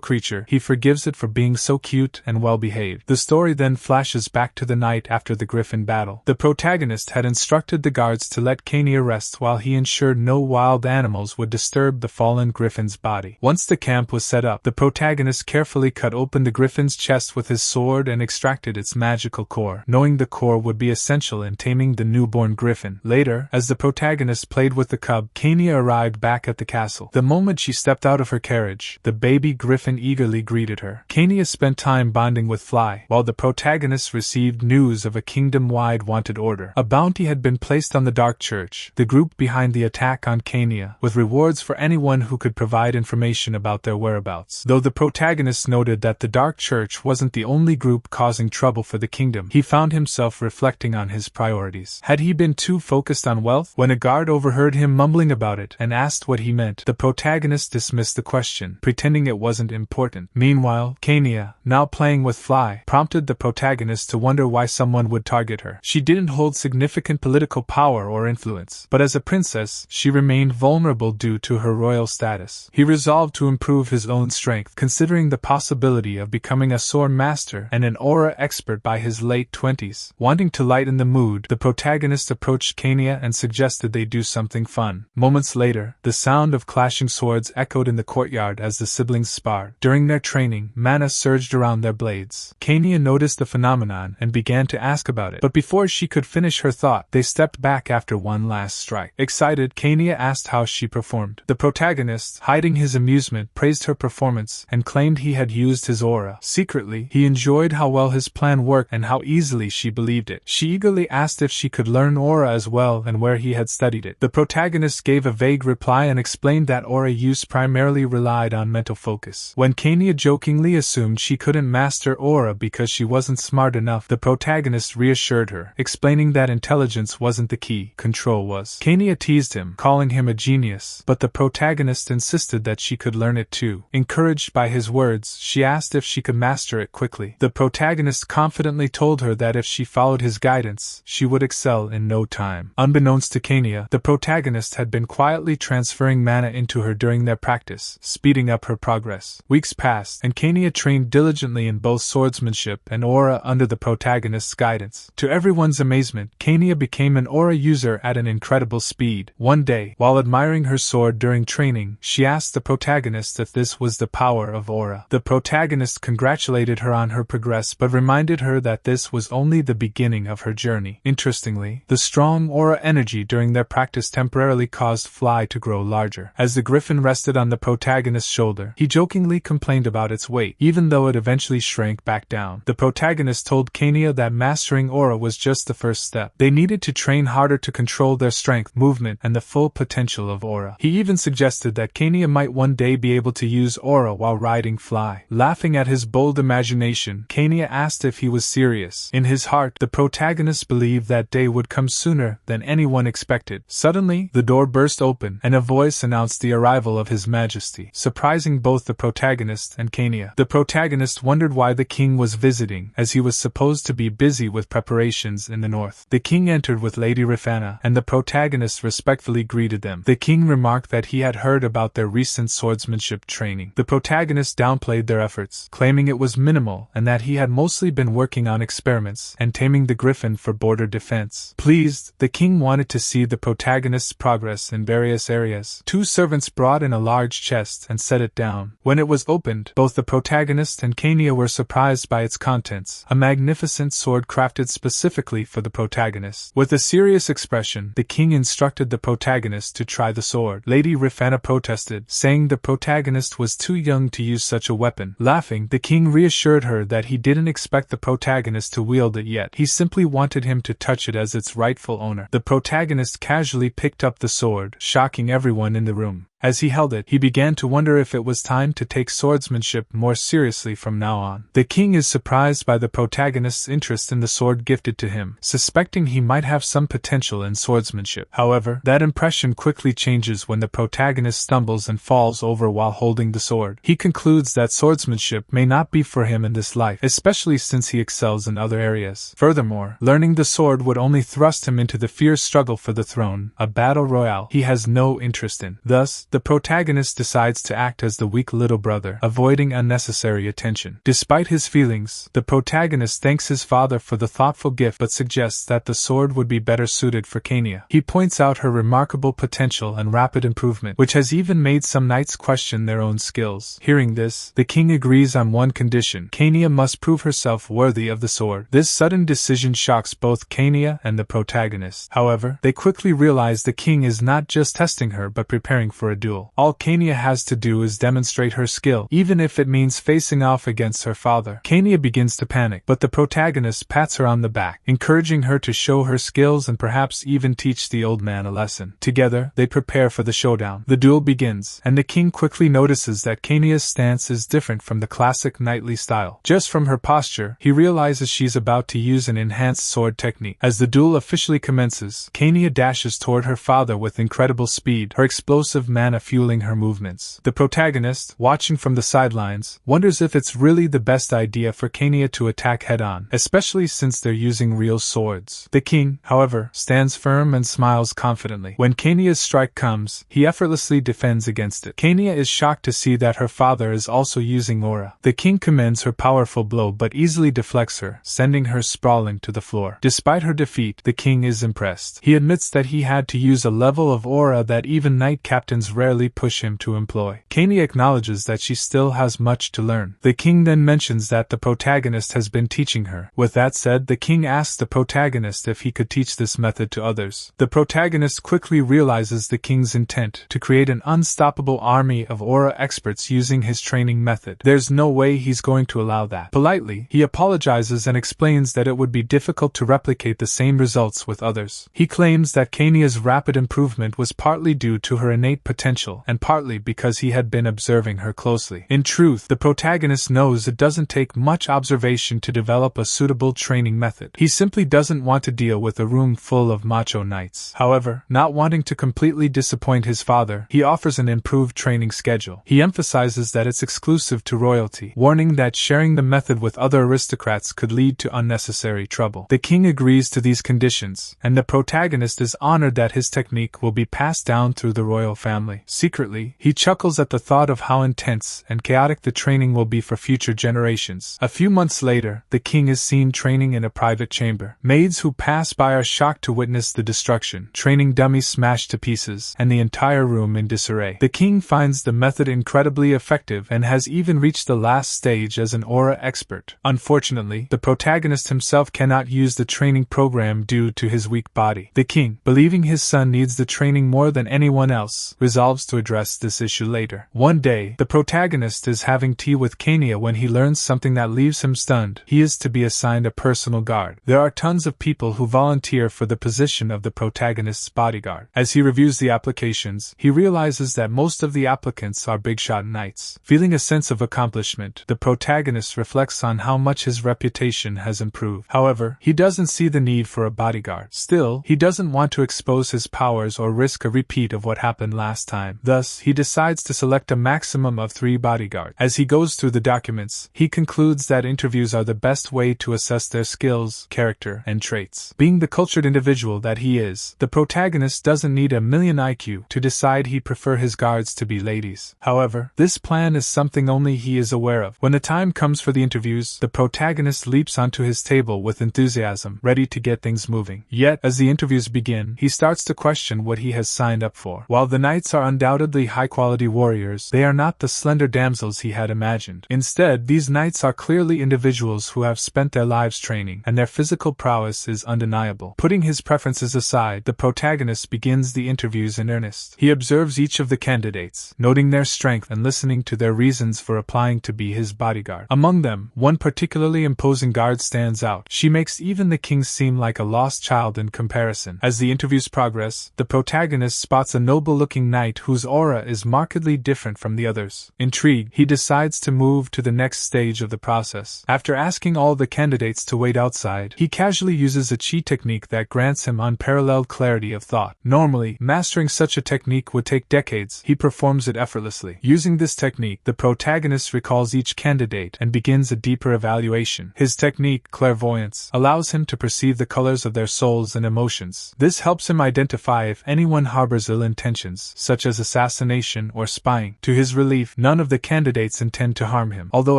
creature, he forgives it for being so cute and well-behaved. The story then flashes back to the night after the Griffin battle. The protagonist had instructed the guards to let Kania rest while he ensured no wild animals would disturb the fallen Griffin's body. Once the camp was set up, the protagonist carefully cut open the Griffin's chest with his sword and extracted its magical core, knowing the core would be essential in taming the newborn Griffin. Later, as the protagonist played with the cub, Kania arrived back at the castle. The moment she stepped out of her carriage, the baby Griffin eagerly greeted her. Kania spent time bonding with Fly, while the protagonist received news of a kingdom-wide wanted order. A bounty had been placed on the Dark Church, the group behind the attack on Kania, with rewards for anyone who could provide information about their whereabouts. Though the protagonist noted that the Dark Church wasn't the only group causing trouble for the kingdom, he found himself reflecting on his priorities. Had he been too focused on wealth? When a guard overheard him mumbling about it and asked what he meant, the protagonist dismissed the question, pretending it wasn't important. Meanwhile, Kania, now playing with Fly, prompted the protagonist to wonder why someone would target her. She didn't hold significant political power or influence, but as a princess, she remained vulnerable due to her royal status. He resolved to improve his own strength, considering the possibility of becoming a sword master and an aura expert by his late 20s. Wanting to lighten the mood, the protagonist approached Kania and suggested they do something fun. Moments later, the sound of clashing swords echoed in the courtyard as the siblings sparred. During their training, mana surged around their blades. Kania noticed the phenomenon and began to ask about it, but before she could finish her thought, they stepped back after one last strike. Excited, Kania asked how she performed. The protagonist, hiding his amusement, praised her performance and claimed he had used his aura. Secretly, he enjoyed how well his plan worked and how easily she believed it. She eagerly asked if she could learn aura as well and where he had studied it. The protagonist gave a vague reply and explained that aura use primarily relied on mental focus. When Kania jokingly assumed she couldn't master aura because she wasn't smart enough, the protagonist reassured her, explaining that intelligence wasn't the key, control was. Kania teased him, calling him a genius, but the protagonist insisted that she could learn it too. Encouraged by his words, she asked if she could master it quickly. The protagonist confidently told her that if she followed his guidance, she would excel in no time. Unbeknownst to Kania, the protagonist had been quietly transferring mana into her during their practice, speeding up her progress. Weeks passed, and Kania trained diligently in both swordsmanship and aura under the protagonist's guidance. To everyone's amazement, Kania became an aura user at an incredible speed. One day, while admiring her sword during training, she asked the protagonist if this was the power of aura. The protagonist congratulated her on her progress but reminded her that this was only the beginning of her journey. Interestingly, the strong aura energy during their practice temporarily caused Fly to grow larger. As the Griffin rested on the protagonist's shoulder, he jokingly complained about its weight, even though it eventually shrank back down. The protagonist told Kania that mastering aura was just the first step. They needed to train harder to control their strength, movement, and the full potential of aura. He even suggested that Kania might one day be able to use aura while riding Fly. Laughing at his bold imagination, Kania asked if he was serious. In his heart, the protagonist believed that day would come sooner than anyone expected. Suddenly, the door burst open, and a voice announced the arrival of His Majesty, surprising both the protagonist and Kania. The protagonist wondered why the king was visiting, as he was supposed to be busy with preparations in the north. The king entered with Lady Rifana, and the protagonist respectfully greeted them. The king remarked that he had heard about their recent swordsmanship training. The protagonist downplayed their efforts, claiming it was minimal and that he had mostly been working on experiments and taming the Griffin for border defense. Pleased, the king wanted to see the protagonist's progress in various areas. Two servants brought in a large chest and set it down. When it was opened, both the protagonist and Kania were surprised by its contents, a magnificent sword crafted specifically for the protagonist. With a serious expression, the king instructed the protagonist to try the sword. Lady Rifana protested, saying the protagonist was too young to use such a weapon. Laughing, the king reassured her that he didn't expect the protagonist to wield it yet. He simply wanted him to touch it as its rightful owner. The protagonist casually picked up the sword, shocking everyone in the room. As he held it, he began to wonder if it was time to take swordsmanship more seriously from now on. The king is surprised by the protagonist's interest in the sword gifted to him, suspecting he might have some potential in swordsmanship. However, that impression quickly changes when the protagonist stumbles and falls over while holding the sword. He concludes that swordsmanship may not be for him in this life, especially since he excels in other areas. Furthermore, learning the sword would only thrust him into the fierce struggle for the throne, a battle royale he has no interest in. Thus, the protagonist decides to act as the weak little brother, avoiding unnecessary attention. Despite his feelings, the protagonist thanks his father for the thoughtful gift but suggests that the sword would be better suited for Kania. He points out her remarkable potential and rapid improvement, which has even made some knights question their own skills. Hearing this, the king agrees on one condition: Kania must prove herself worthy of the sword. This sudden decision shocks both Kania and the protagonist. However, they quickly realize the king is not just testing her but preparing for a duel. All Kania has to do is demonstrate her skill, even if it means facing off against her father. Kania begins to panic, but the protagonist pats her on the back, encouraging her to show her skills and perhaps even teach the old man a lesson. Together, they prepare for the showdown. The duel begins, and the king quickly notices that Kania's stance is different from the classic knightly style. Just from her posture, he realizes she's about to use an enhanced sword technique. As the duel officially commences, Kania dashes toward her father with incredible speed, her explosive mana fueling her movements. The protagonist, watching from the sidelines, wonders if it's really the best idea for Kania to attack head-on, especially since they're using real swords. The king, however, stands firm and smiles confidently. When Kania's strike comes, he effortlessly defends against it. Kania is shocked to see that her father is also using aura. The king commends her powerful blow but easily deflects her, sending her sprawling to the floor. Despite her defeat, the king is impressed. He admits that he had to use a level of aura that even knight captains rarely push him to employ. Kania acknowledges that she still has much to learn. The king then mentions that the protagonist has been teaching her. With that said, the king asks the protagonist if he could teach this method to others. The protagonist quickly realizes the king's intent to create an unstoppable army of aura experts using his training method. There's no way he's going to allow that. Politely, he apologizes and explains that it would be difficult to replicate the same results with others. He claims that Kania's rapid improvement was partly due to her innate potential, and partly because he had been observing her closely. In truth, the protagonist knows it doesn't take much observation to develop a suitable training method. He simply doesn't want to deal with a room full of macho knights. However, not wanting to completely disappoint his father, he offers an improved training schedule. He emphasizes that it's exclusive to royalty, warning that sharing the method with other aristocrats could lead to unnecessary trouble. The king agrees to these conditions, and the protagonist is honored that his technique will be passed down through the royal family. Secretly, he chuckles at the thought of how intense and chaotic the training will be for future generations. A few months later, the king is seen training in a private chamber. Maids who pass by are shocked to witness the destruction, training dummies smashed to pieces, and the entire room in disarray. The king finds the method incredibly effective and has even reached the last stage as an aura expert. Unfortunately, the protagonist himself cannot use the training program due to his weak body. The king, believing his son needs the training more than anyone else, resolves to address this issue later. One day, the protagonist is having tea with Kania when he learns something that leaves him stunned. He is to be assigned a personal guard. There are tons of people who volunteer for the position of the protagonist's bodyguard. As he reviews the applications, he realizes that most of the applicants are big-shot knights. Feeling a sense of accomplishment, the protagonist reflects on how much his reputation has improved. However, he doesn't see the need for a bodyguard. Still, he doesn't want to expose his powers or risk a repeat of what happened last time. Thus, he decides to select a maximum of 3 bodyguards. As he goes through the documents, he concludes that interviews are the best way to assess their skills, character, and traits. Being the cultured individual that he is, the protagonist doesn't need a million IQ to decide he'd prefer his guards to be ladies. However, this plan is something only he is aware of. When the time comes for the interviews, the protagonist leaps onto his table with enthusiasm, ready to get things moving. Yet, as the interviews begin, he starts to question what he has signed up for. While the knights are undoubtedly high-quality warriors, they are not the slender damsels he had imagined. Instead, these knights are clearly individuals who have spent their lives training, and their physical prowess is undeniable. Putting his preferences aside, the protagonist begins the interviews in earnest. He observes each of the candidates, noting their strength and listening to their reasons for applying to be his bodyguard. Among them, one particularly imposing guard stands out. She makes even the king seem like a lost child in comparison. As the interviews progress, the protagonist spots a noble-looking knight whose aura is markedly different from the others. Intrigued, he decides to move to the next stage of the process. After asking all the candidates to wait outside, he casually uses a chi technique that grants him unparalleled clarity of thought. Normally, mastering such a technique would take decades. He performs it effortlessly. Using this technique, the protagonist recalls each candidate and begins a deeper evaluation. His technique, clairvoyance, allows him to perceive the colors of their souls and emotions. This helps him identify if anyone harbors ill intentions, such as assassination or spying. To his relief, none of the candidates intend to harm him, although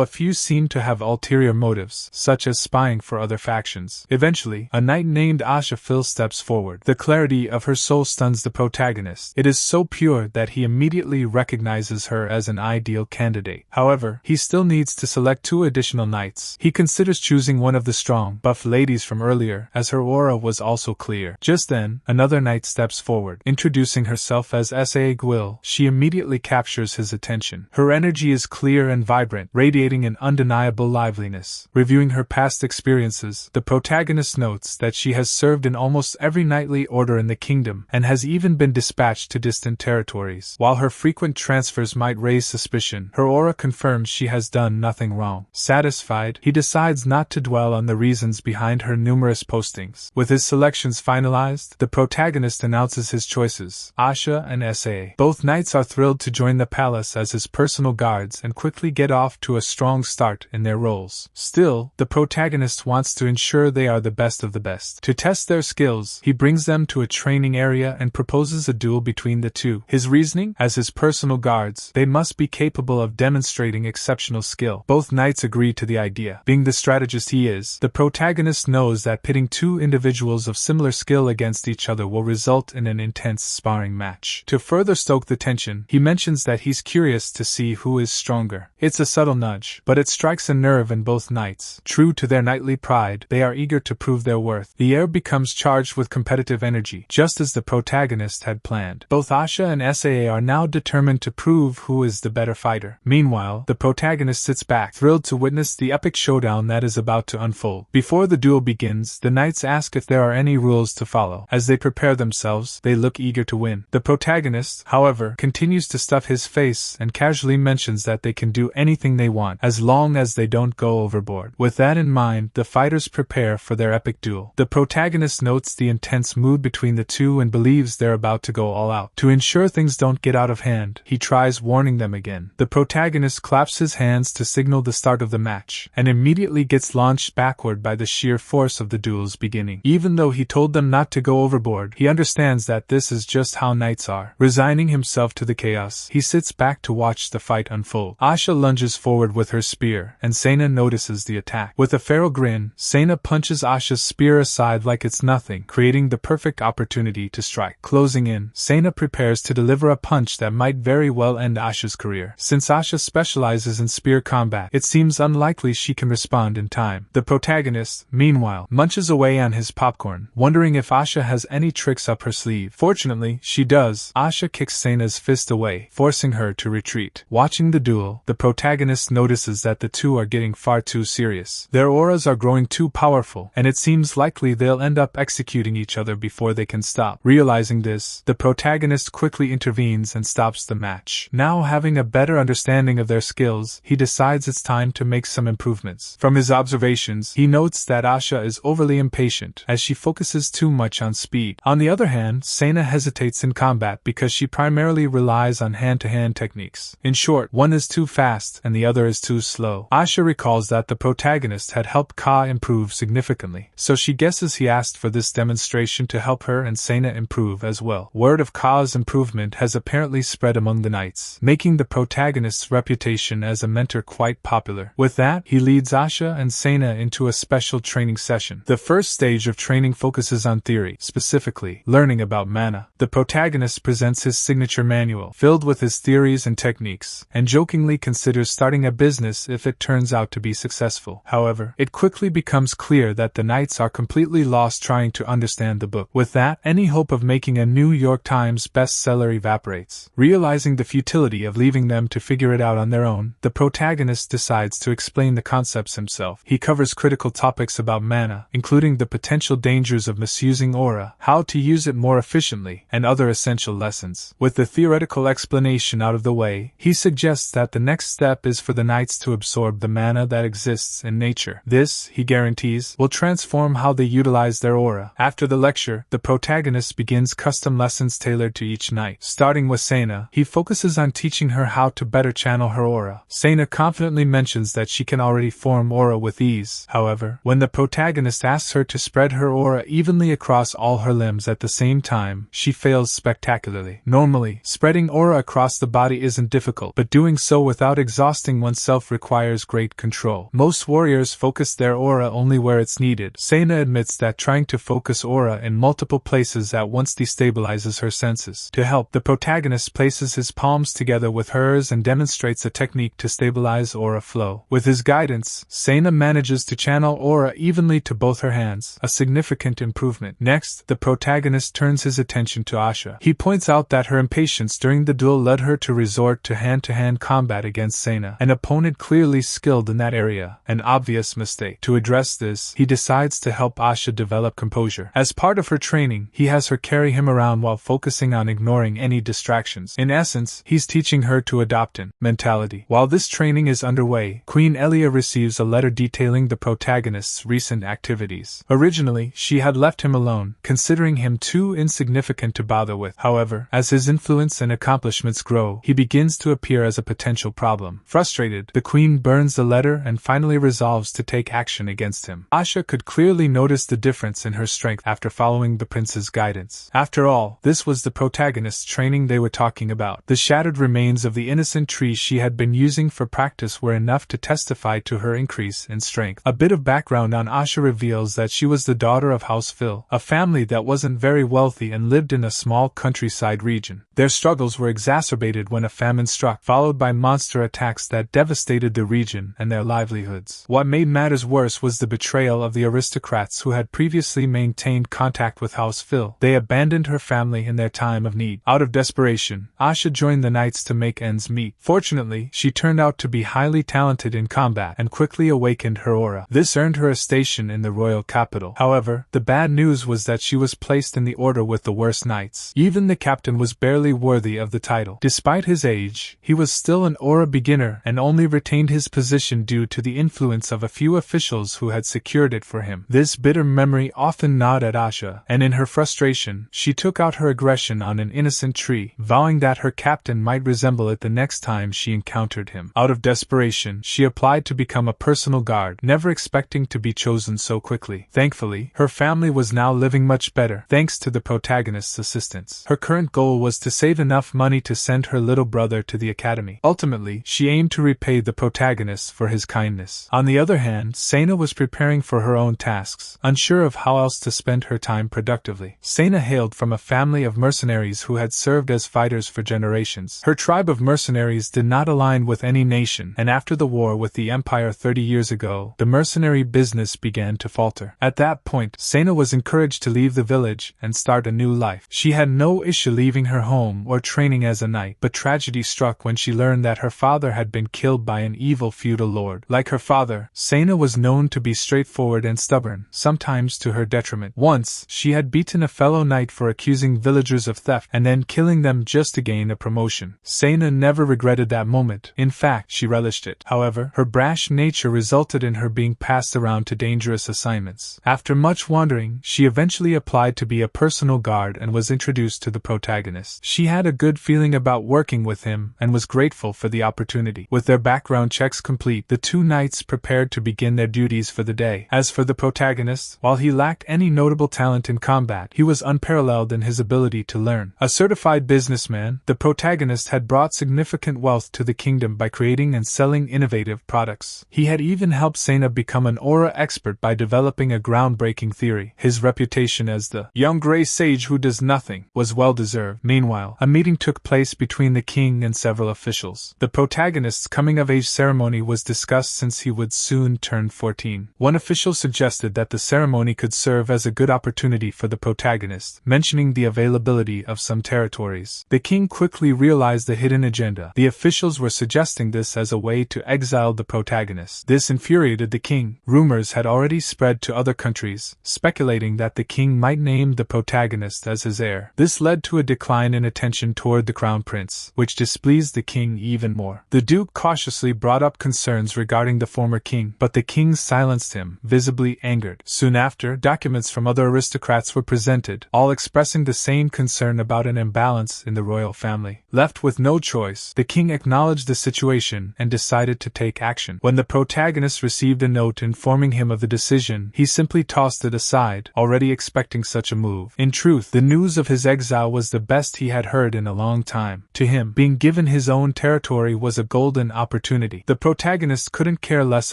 a few seem to have ulterior motives, such as spying for other factions. Eventually, a knight named Asha Phil steps forward. The clarity of her soul stuns the protagonist. It is so pure that he immediately recognizes her as an ideal candidate. However, he still needs to select 2 additional knights. He considers choosing one of the strong, buff ladies from earlier, as her aura was also clear. Just then, another knight steps forward. Introducing herself as Saa Gwil, she immediately captures his attention. Her energy is clear and vibrant, radiating an undeniable liveliness. Reviewing her past experiences, the protagonist notes that she has served in almost every knightly order in the kingdom, and has even been dispatched to distant territories. While her frequent transfers might raise suspicion, her aura confirms she has done nothing wrong. Satisfied, he decides not to dwell on the reasons behind her numerous postings. With his selections finalized, the protagonist announces his choices, Asha and Sa. Both knights are thrilled to join the palace as his personal guards and quickly get off to a strong start in their roles. Still, the protagonist wants to ensure they are the best of the best. To test their skills, he brings them to a training area and proposes a duel between the two. His reasoning? As his personal guards, they must be capable of demonstrating exceptional skill. Both knights agree to the idea. Being the strategist he is, the protagonist knows that pitting 2 individuals of similar skill against each other will result in an intense sparring match. To further stoke the tension, he mentions that he's curious to see who is stronger. It's a subtle nudge, but it strikes a nerve in both knights. True to their knightly pride, they are eager to prove their worth. The air becomes charged with competitive energy, just as the protagonist had planned. Both Asha and Saa are now determined to prove who is the better fighter. Meanwhile, the protagonist sits back, thrilled to witness the epic showdown that is about to unfold. Before the duel begins, the knights ask if there are any rules to follow. As they prepare themselves, they look eager to win. The protagonist, however, continues to stuff his face and casually mentions that they can do anything they want, as long as they don't go overboard. With that in mind, the fighters prepare for their epic duel. The protagonist notes the intense mood between the two and believes they're about to go all out. To ensure things don't get out of hand, he tries warning them again. The protagonist claps his hands to signal the start of the match, and immediately gets launched backward by the sheer force of the duel's beginning. Even though he told them not to go overboard, he understands that this is just how knights are. Resigning himself to the chaos, he sits back to watch the fight unfold. Asha lunges forward with her spear, and Sena notices the attack. With a feral grin, Sena punches Asha's spear aside like it's nothing, creating the perfect opportunity to strike. Closing in, Sena prepares to deliver a punch that might very well end Asha's career. Since Asha specializes in spear combat, it seems unlikely she can respond in time. The protagonist, meanwhile, munches away on his popcorn, wondering if Asha has any tricks up her sleeve. Fortunately, she does. Asha kicks Sena's fist away, forcing her to retreat. Watching the duel, the protagonist notices that the two are getting far too serious. Their auras are growing too powerful, and it seems likely they'll end up executing each other before they can stop. Realizing this, the protagonist quickly intervenes and stops the match. Now having a better understanding of their skills, he decides it's time to make some improvements. From his observations, he notes that Asha is overly impatient, as she focuses too much on speed. On the other hand, Sena hesitates in combat because she primarily relies on hand-to-hand techniques. In short, one is too fast and the other is too slow. Asha recalls that the protagonist had helped Ka improve significantly, so she guesses he asked for this demonstration to help her and Sena improve as well. Word of Ka's improvement has apparently spread among the knights, making the protagonist's reputation as a mentor quite popular. With that, he leads Asha and Sena into a special training session. The first stage of training focuses on theory, specifically learning about mana. The protagonist presents his his signature manual, filled with his theories and techniques, and jokingly considers starting a business if it turns out to be successful. However, it quickly becomes clear that the knights are completely lost trying to understand the book. With that, any hope of making a New York Times bestseller evaporates. Realizing the futility of leaving them to figure it out on their own, the protagonist decides to explain the concepts himself. He covers critical topics about mana, including the potential dangers of misusing aura, how to use it more efficiently, and other essential lessons. With the theoretical explanation out of the way, he suggests that the next step is for the knights to absorb the mana that exists in nature. This, he guarantees, will transform how they utilize their aura. After the lecture, the protagonist begins custom lessons tailored to each knight. Starting with Sena, he focuses on teaching her how to better channel her aura. Sena confidently mentions that she can already form aura with ease. However, when the protagonist asks her to spread her aura evenly across all her limbs at the same time, she fails spectacularly. Normally, spreading aura across the body isn't difficult, but doing so without exhausting oneself requires great control. Most warriors focus their aura only where it's needed. Sena admits that trying to focus aura in multiple places at once destabilizes her senses. To help, the protagonist places his palms together with hers and demonstrates a technique to stabilize aura flow. With his guidance, Sena manages to channel aura evenly to both her hands, a significant improvement. Next, the protagonist turns his attention to Asha. He points out that her impatience during the duel led her to resort to hand-to-hand combat against Sena, an opponent clearly skilled in that area, an obvious mistake. To address this, he decides to help Asha develop composure. As part of her training, he has her carry him around while focusing on ignoring any distractions. In essence, he's teaching her to adopt an mentality. While this training is underway, Queen Elia receives a letter detailing the protagonist's recent activities. Originally, she had left him alone, considering him too insignificant to bother with. However, as his influence and accomplishments grow, he begins to appear as a potential problem. Frustrated, the queen burns the letter and finally resolves to take action against him. Asha could clearly notice the difference in her strength after following the prince's guidance. After all, this was the protagonist's training they were talking about. The shattered remains of the innocent tree she had been using for practice were enough to testify to her increase in strength. A bit of background on Asha reveals that she was the daughter of House Phil, a family that wasn't very wealthy and lived in a small countryside region. Their struggles were exacerbated when a famine struck, followed by monster attacks that devastated the region and their livelihoods. What made matters worse was the betrayal of the aristocrats who had previously maintained contact with House Phil. They abandoned her family in their time of need. Out of desperation, Asha joined the knights to make ends meet. Fortunately, she turned out to be highly talented in combat and quickly awakened her aura. This earned her a station in the royal capital. However, the bad news was that she was placed in the order with the worst knights. Even the captain was barely worthy of the title. Despite his age, he was still an aura beginner and only retained his position due to the influence of a few officials who had secured it for him. This bitter memory often gnawed at Asha, and in her frustration, she took out her aggression on an innocent tree, vowing that her captain might resemble it the next time she encountered him. Out of desperation, she applied to become a personal guard, never expecting to be chosen so quickly. Thankfully, her family was now living much better, thanks to the protagonist's assistance. Her current goal was to save enough money to send her little brother to the academy. Ultimately, she aimed to repay the protagonist for his kindness. On the other hand, Sena was preparing for her own tasks, unsure of how else to spend her time productively. Sena hailed from a family of mercenaries who had served as fighters for generations. Her tribe of mercenaries did not align with any nation, and after the war with the Empire 30 years ago, the mercenary business began to falter. At that point, Sena was encouraged to leave the village and start a new life. She had no issue leaving her home or training as a knight, but tragedy struck when she learned that her father had been killed by an evil feudal lord. Like her father, Sena was known to be straightforward and stubborn, sometimes to her detriment. Once, she had beaten a fellow knight for accusing villagers of theft and then killing them just to gain a promotion. Sena never regretted that moment. In fact, she relished it. However, her brash nature resulted in her being passed around to dangerous assignments. After much wandering, she eventually applied to be a personal guard and was introduced to the protagonist. She had a good feeling about working with him and was grateful for the opportunity. With their background checks complete, the two knights prepared to begin their duties for the day. As for the protagonist, while he lacked any notable talent in combat, he was unparalleled in his ability to learn. A certified businessman, the protagonist had brought significant wealth to the kingdom by creating and selling innovative products. He had even helped Sena become an aura expert by developing a groundbreaking theory. His reputation as the young gray sage who does nothing was well deserved. Meanwhile, a meeting took place between the king and several officials. The protagonist's coming-of-age ceremony was discussed since he would soon turn 14. One official suggested that the ceremony could serve as a good opportunity for the protagonist, mentioning the availability of some territories. The king quickly realized the hidden agenda. The officials were suggesting this as a way to exile the protagonist. This infuriated the king. Rumors had already spread to other countries, speculating that the king might name the protagonist as his heir. This led to a decline in attention toward the crown prince, which displeased the king even more. The duke cautiously brought up concerns regarding the former king, but the king silenced him, visibly angered. Soon after, documents from other aristocrats were presented, all expressing the same concern about an imbalance in the royal family. Left with no choice, the king acknowledged the situation and decided to take action. When the protagonist received a note informing him of the decision, he simply tossed it aside, already expecting such a move. In truth, the news of his exile was the best he had heard in a long time. To him, being given his own territory was a golden opportunity. The protagonist couldn't care less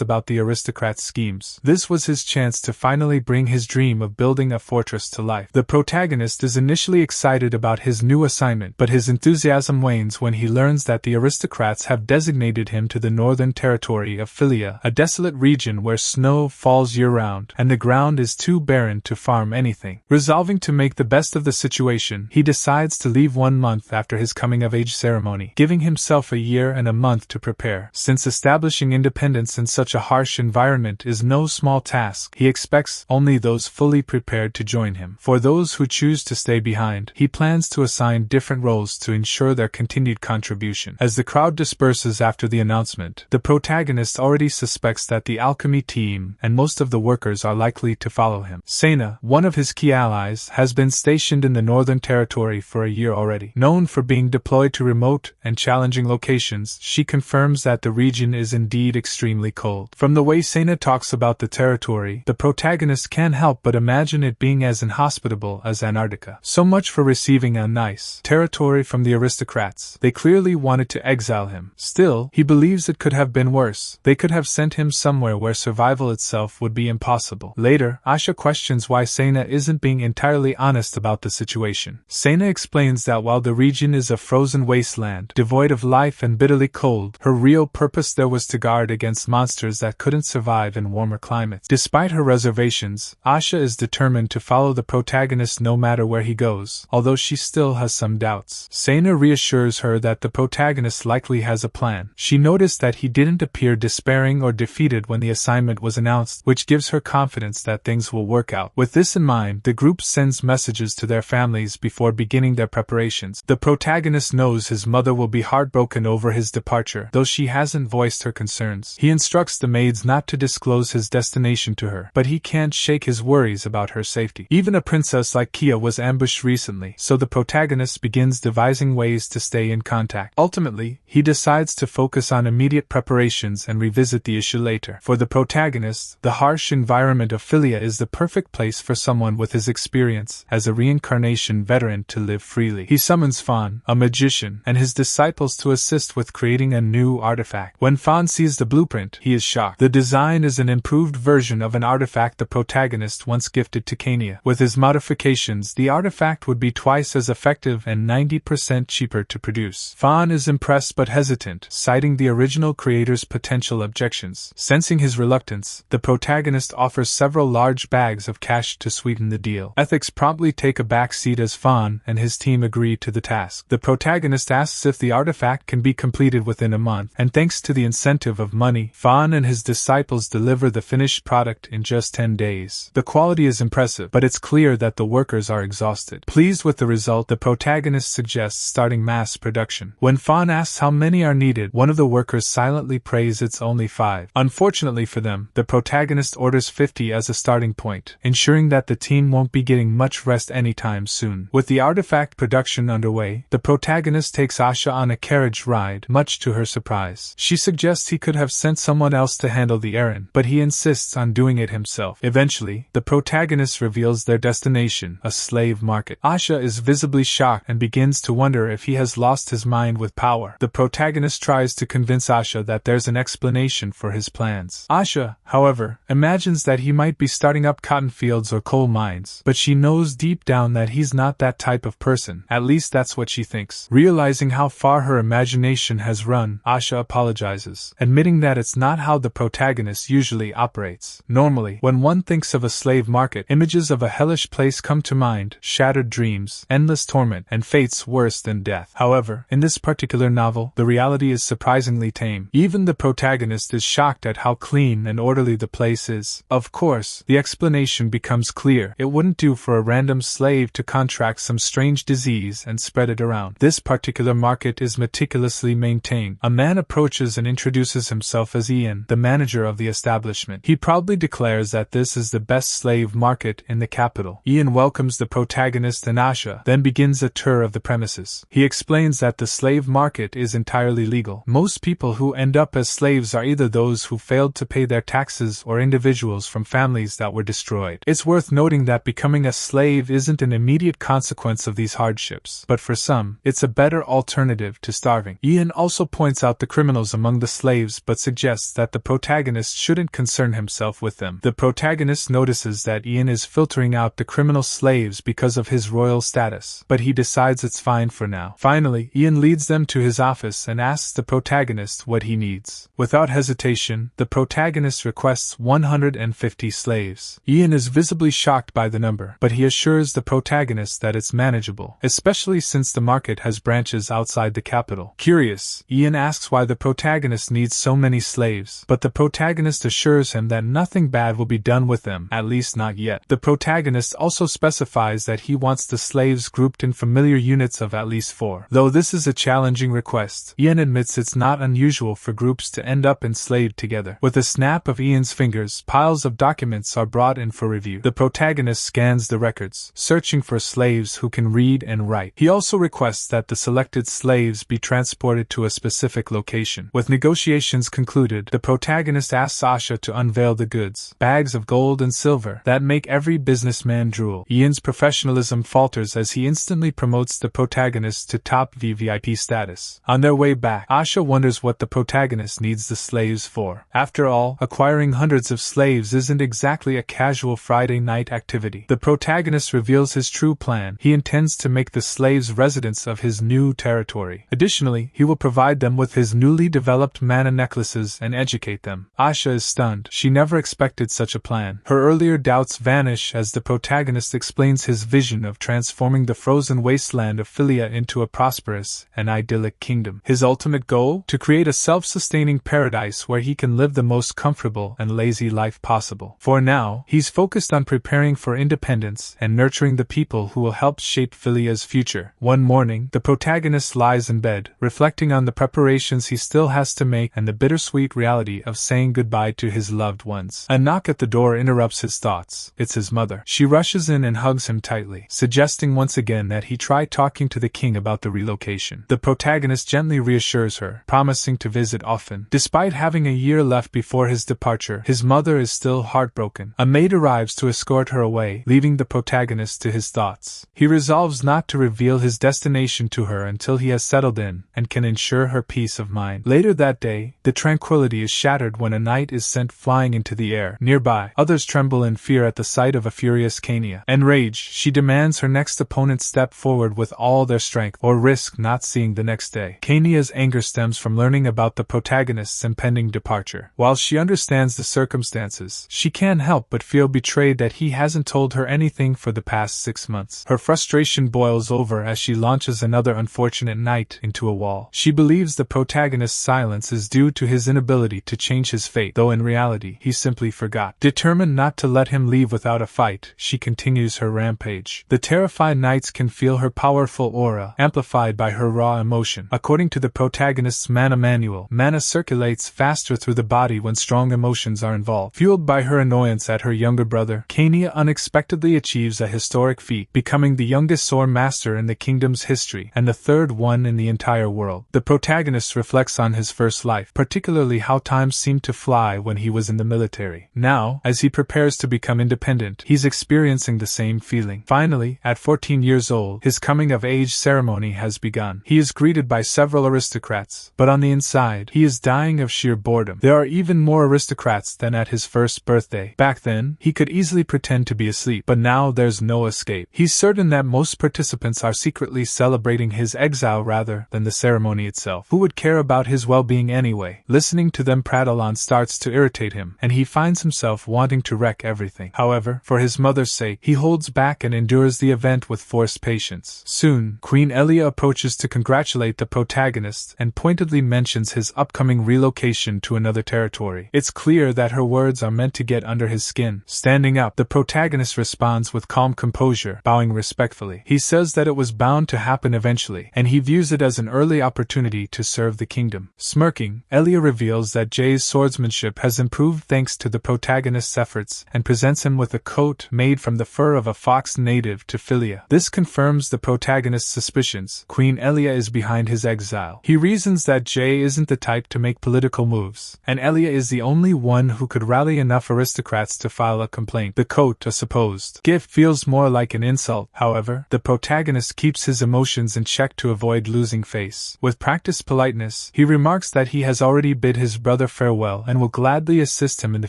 about the aristocrat's schemes. This was his chance to finally bring his dream of building a fortress to life. The protagonist is initially excited about his new assignment, but his enthusiasm wanes when he learns that the aristocrats have designated him to the northern territory of Philia, a desolate region where snow falls year-round, and the ground is too barren to farm anything. Resolving to make the best of the situation, he decides to leave 1 month after his coming-of-age ceremony, giving himself a year and a month to prepare. Since establishing independence in such a harsh environment is no small task, he expects only those fully prepared to join him. For those who choose to stay behind, he plans to assign different roles to ensure their continued contribution. As the crowd disperses after the announcement, the protagonist already suspects that the Alchemy team and most of the workers are likely to follow him. Sena, one of his key allies, has been stationed in the Northern Territory for a year already. Known for being deployed to remote and challenging locations, she confirms that the region is indeed extremely cold. From the way Sena talks about the territory, the protagonist can't help but imagine it being as inhospitable as Antarctica. So much for receiving a nice territory from the aristocrats. They clearly wanted to exile him. Still, he believes it could have been worse. They could have sent him somewhere where survival itself would be impossible. Later, Asha questions why Sena isn't being entirely honest about the situation. Sena explains that while the region is a frozen wasteland, devoid of life and bitterly cold, her real purpose there was to guard against monsters that couldn't survive in warmer climates. Despite her reservations, Asha is determined to follow the protagonist no matter where he goes, although she still has some doubts. Sena reassures her that the protagonist likely has a plan. She noticed that he didn't appear despairing or defeated when the assignment was announced, which gives her confidence that things will work out. With this in mind, the group sends messages to their families before beginning their preparations. The protagonist knows his mother will be heartbroken over his departure, though she hasn't voiced her concerns. He instructs the maids not to disclose his destination to her, but he can't shake his worries about her safety. Even a princess like Kia was ambushed recently, so the protagonist begins devising ways to stay in contact. Ultimately, he decides to focus on immediate preparations and revisit the issue later. For the protagonist, the harsh environment of Philia is the perfect place for someone with his experience as a reincarnation veteran to live freely. He summons Fawn, a magician, and his disciples to assist with creating a new artifact. When Fawn sees the blueprint, he is shocked. The design is an improved version of an artifact the protagonist once gifted to Kania. With his modifications, the artifact would be twice as effective and 90% cheaper to produce. Fawn is impressed but hesitant, citing the original creator's potential objections. Sensing his reluctance, the protagonist offers several large bags of cash to sweeten the deal. Ethics promptly take a back seat as Fawn and his team agree to the task. The protagonist asks if the artifact can be completed within a month, and thanks to the incentive of money, Fawn and his disciples deliver the finished product in just 10 days. The quality is impressive, but it's clear that the workers are exhausted. Pleased with the result, the protagonist suggests starting mass production. When Fawn asks how many are needed, one of the workers silently prays it's only 5. Unfortunately for them, the protagonist orders 50 as a starting point, ensuring that the team won't be getting much rest anytime soon. With the artifact production underway, the protagonist takes Asha on a carriage ride, much to her surprise. She suggests he could have sent someone else to handle the errand, but he insists on doing it himself. Eventually, the protagonist reveals their destination, a slave market. Asha is visibly shocked and begins to wonder if he has lost his mind with power. The protagonist tries to convince Asha that there's an explanation for his plans. Asha, however, imagines that he might be starting up cotton fields or coal mines, but she knows deep down that he's not that type of person. person, at least that's what she thinks. Realizing how far her imagination has run, Asha apologizes, admitting that it's not how the protagonist usually operates. Normally, when one thinks of a slave market, images of a hellish place come to mind, shattered dreams, endless torment, and fates worse than death. However, in this particular novel, the reality is surprisingly tame. Even the protagonist is shocked at how clean and orderly the place is. Of course, the explanation becomes clear. It wouldn't do for a random slave to contract some strange disease and spread it around. This particular market is meticulously maintained. A man approaches and introduces himself as Ian, the manager of the establishment. He proudly declares that this is the best slave market in the capital. Ian welcomes the protagonist and Asha, then begins a tour of the premises. He explains that the slave market is entirely legal. Most people who end up as slaves are either those who failed to pay their taxes or individuals from families that were destroyed. It's worth noting that becoming a slave isn't an immediate consequence of these hardships, but for some, it's a better alternative to starving. Ian also points out the criminals among the slaves but suggests that the protagonist shouldn't concern himself with them. The protagonist notices that Ian is filtering out the criminal slaves because of his royal status, but he decides it's fine for now. Finally, Ian leads them to his office and asks the protagonist what he needs. Without hesitation, the protagonist requests 150 slaves. Ian is visibly shocked by the number, but he assures the protagonist that it's manageable, especially since the market has branches outside the capital. Curious, Ian asks why the protagonist needs so many slaves, but the protagonist assures him that nothing bad will be done with them, at least not yet. The protagonist also specifies that he wants the slaves grouped in familiar units of at least 4. Though this is a challenging request, Ian admits it's not unusual for groups to end up enslaved together. With a snap of Ian's fingers, piles of documents are brought in for review. The protagonist scans the records, searching for slaves who can read and write. He also requests that the selected slaves be transported to a specific location. With negotiations concluded, the protagonist asks Asha to unveil the goods, bags of gold and silver, that make every businessman drool. Ian's professionalism falters as he instantly promotes the protagonist to top VVIP status. On their way back, Asha wonders what the protagonist needs the slaves for. After all, acquiring hundreds of slaves isn't exactly a casual Friday night activity. The protagonist reveals his true plan. He intends to make the slaves residents of his new territory. Additionally, he will provide them with his newly developed mana necklaces and educate them. Asha is stunned. She never expected such a plan. Her earlier doubts vanish as the protagonist explains his vision of transforming the frozen wasteland of Philia into a prosperous and idyllic kingdom. His ultimate goal? To create a self-sustaining paradise where he can live the most comfortable and lazy life possible. For now, he's focused on preparing for independence and nurturing the people who will help shape Philia's future. One morning, the protagonist lies in bed, reflecting on the preparations he still has to make and the bittersweet reality of saying goodbye to his loved ones. A knock at the door interrupts his thoughts. It's his mother. She rushes in and hugs him tightly, suggesting once again that he try talking to the king about the relocation. The protagonist gently reassures her, promising to visit often. Despite having a year left before his departure, his mother is still heartbroken. A maid arrives to escort her away, leaving the protagonist to his thoughts. He resolves not to reveal his destination to her until he has settled in and can ensure her peace of mind. Later that day, the tranquility is shattered when a knight is sent flying into the air. Nearby, others tremble in fear at the sight of a furious Kania. Enraged, she demands her next opponent step forward with all their strength, or risk not seeing the next day. Kania's anger stems from learning about the protagonist's impending departure. While she understands the circumstances, she can't help but feel betrayed that he hasn't told her anything for the past 6 months. Her frustration boils over as she launches another unfortunate knight into a wall. She believes the protagonist's silence is due to his inability to change his fate, though in reality, he simply forgot. Determined not to let him leave without a fight, she continues her rampage. The terrified knights can feel her powerful aura, amplified by her raw emotion. According to the protagonist's mana manual, mana circulates faster through the body when strong emotions are involved. Fueled by her annoyance at her younger brother, Kania unexpectedly achieves a historic feat, becoming the youngest sword master in the kingdom's history, and the third one in the entire world. The protagonist reflects on his first life, particularly how time seemed to fly when he was in the military. Now, as he prepares to become independent, he's experiencing the same feeling. Finally, at 14 years old, his coming-of-age ceremony has begun. He is greeted by several aristocrats, but on the inside, he is dying of sheer boredom. There are even more aristocrats than at his first birthday. Back then, he could easily pretend to be asleep, but now there's no escape. He's certain that most participants are secretly celebrating his exile rather than the ceremony itself. Who would care about his well-being anyway? Listening to them prattle on starts to irritate him, and he finds himself wanting to wreck everything. However, for his mother's sake, he holds back and endures the event with forced patience. Soon, Queen Elia approaches to congratulate the protagonist and pointedly mentions his upcoming relocation to another territory. It's clear that her words are meant to get under his skin. Standing up, the protagonist responds with calm composure, bowing respectfully. He says that it was bound to happen eventually, and he views it as an early opportunity to serve the kingdom. Smirking, Elia reveals that Jay's swordsmanship has improved thanks to the protagonist's efforts and presents him with a coat made from the fur of a fox native to Philia. This confirms the protagonist's suspicions. Queen Elia is behind his exile. He reasons that Jay isn't the type to make political moves, and Elia is the only one who could rally enough aristocrats to file a complaint. The coat, a supposed gift, feels more like an insult. However, the protagonist keeps his emotions in check to avoid losing face. With practiced politeness, he remarks that he has already bid his brother farewell and will gladly assist him in the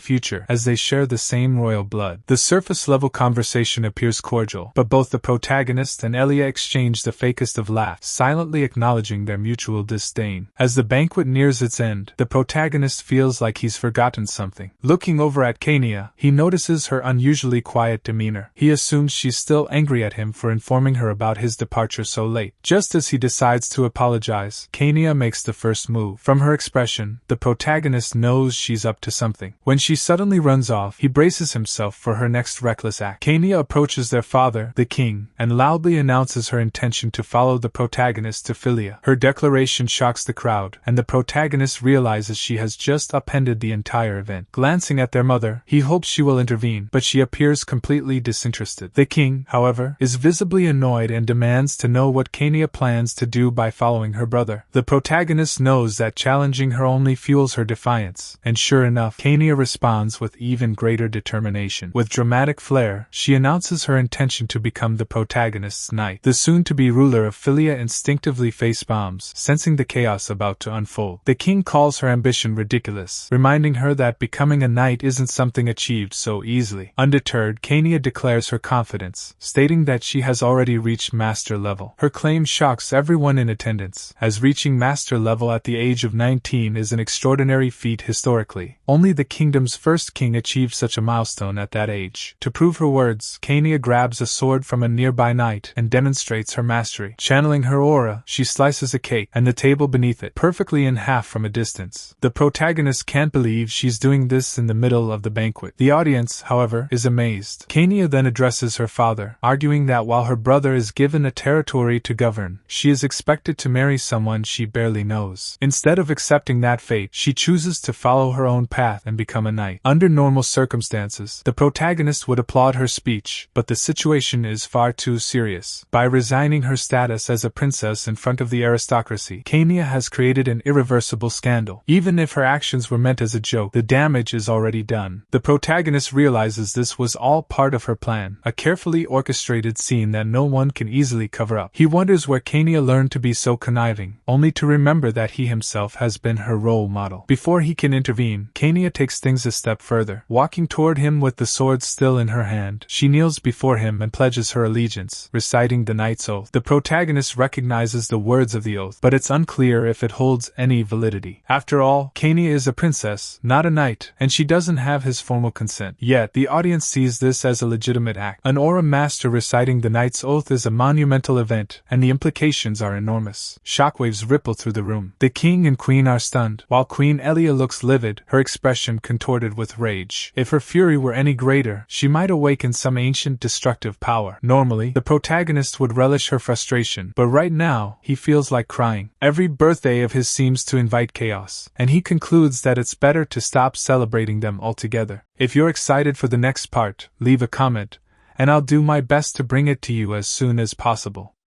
future, as they share the same royal blood. The surface-level conversation appears cordial, but both the protagonist and Elia exchange the fakest of laughs, silently acknowledging their mutual disdain. As the banquet nears its end, the protagonist feels like he's forgotten something. Looking over at Kania, he notices her unusually quiet demeanor. He assumes she's still angry at him for informing her about his departure so late. Just as he decides to apologize, Kania makes the first move. From her expression, the protagonist knows she's up to something. When she suddenly runs off, he braces himself for her next reckless act. Kania approaches their father, the king, and loudly announces her intention to follow the protagonist to Philia. Her declaration shocks the crowd, and the protagonist realizes she has just upended the entire event. Glancing at their mother, he hopes she will intervene, but she appears completely disinterested. The king, however, is visibly annoyed and demands to know what Kania plans to do by following her brother. The protagonist knows that challenging her only fuels her defiance, and sure enough, Kania responds with even greater determination. With dramatic flair, she announces her intention to become the protagonist's knight. The soon-to-be ruler of Philia instinctively face-bombs, sensing the chaos about to unfold. The king calls her ambition ridiculous, reminding her that becoming a knight isn't something achieved so easily. Undeterred, Kania declares her confidence, stating that she has already reached master level. Her claim shocks everyone in attendance, as reaching master level at the age of 19 is an extraordinary feat historically. Only the kingdom's first king achieved such a milestone at that age. To prove her words, Kania grabs a sword from a nearby knight and demonstrates her mastery. Channeling her aura, she slices a cake and the table beneath it perfectly in half from a distance. The protagonist can't believe she's doing this in the middle of the banquet. The audience, however, is amazed. Kania then addresses her father, arguing that while her brother is given a territory to govern, she is expected to marry someone she barely knows. Instead of accepting that fate, she chooses to follow her own path and become a knight. Under normal circumstances, the protagonist would applaud her speech, but the situation is far too serious. By resigning her status as a princess in front of the aristocracy, Kania has created an irreversible scandal. Even if her actions were meant as a joke, the damage is already done. The protagonist realizes this was all part of her plan, a carefully orchestrated scene that no one can easily cover up. He wonders where Kania learned to be so conniving, only to remember that he himself has been her role model. Before he can intervene, Kania takes things a step further. Walking toward him with the sword still in her hand, she kneels before him and pledges her allegiance, reciting the knight's oath. The protagonist recognizes the words of the oath, but it's unclear if it holds any validity. After all, Kania is a princess, not a knight, and she doesn't have his formal consent. Yet, the audience sees this as a legitimate act. An aura master reciting the knight's oath is a monumental event, and the implications are enormous. Shockwaves ripple through the room. The king and queen are stunned, while Queen Elia looks livid, her expression contorted with rage. If her fury were any greater, she might awaken some ancient destructive power. Normally, the protagonist would relish her frustration, but right now, he feels like crying. Every birthday of his seems to invite chaos, and he concludes that it's better to stop celebrating them altogether. If you're excited for the next part, leave a comment, and I'll do my best to bring it to you as soon as possible.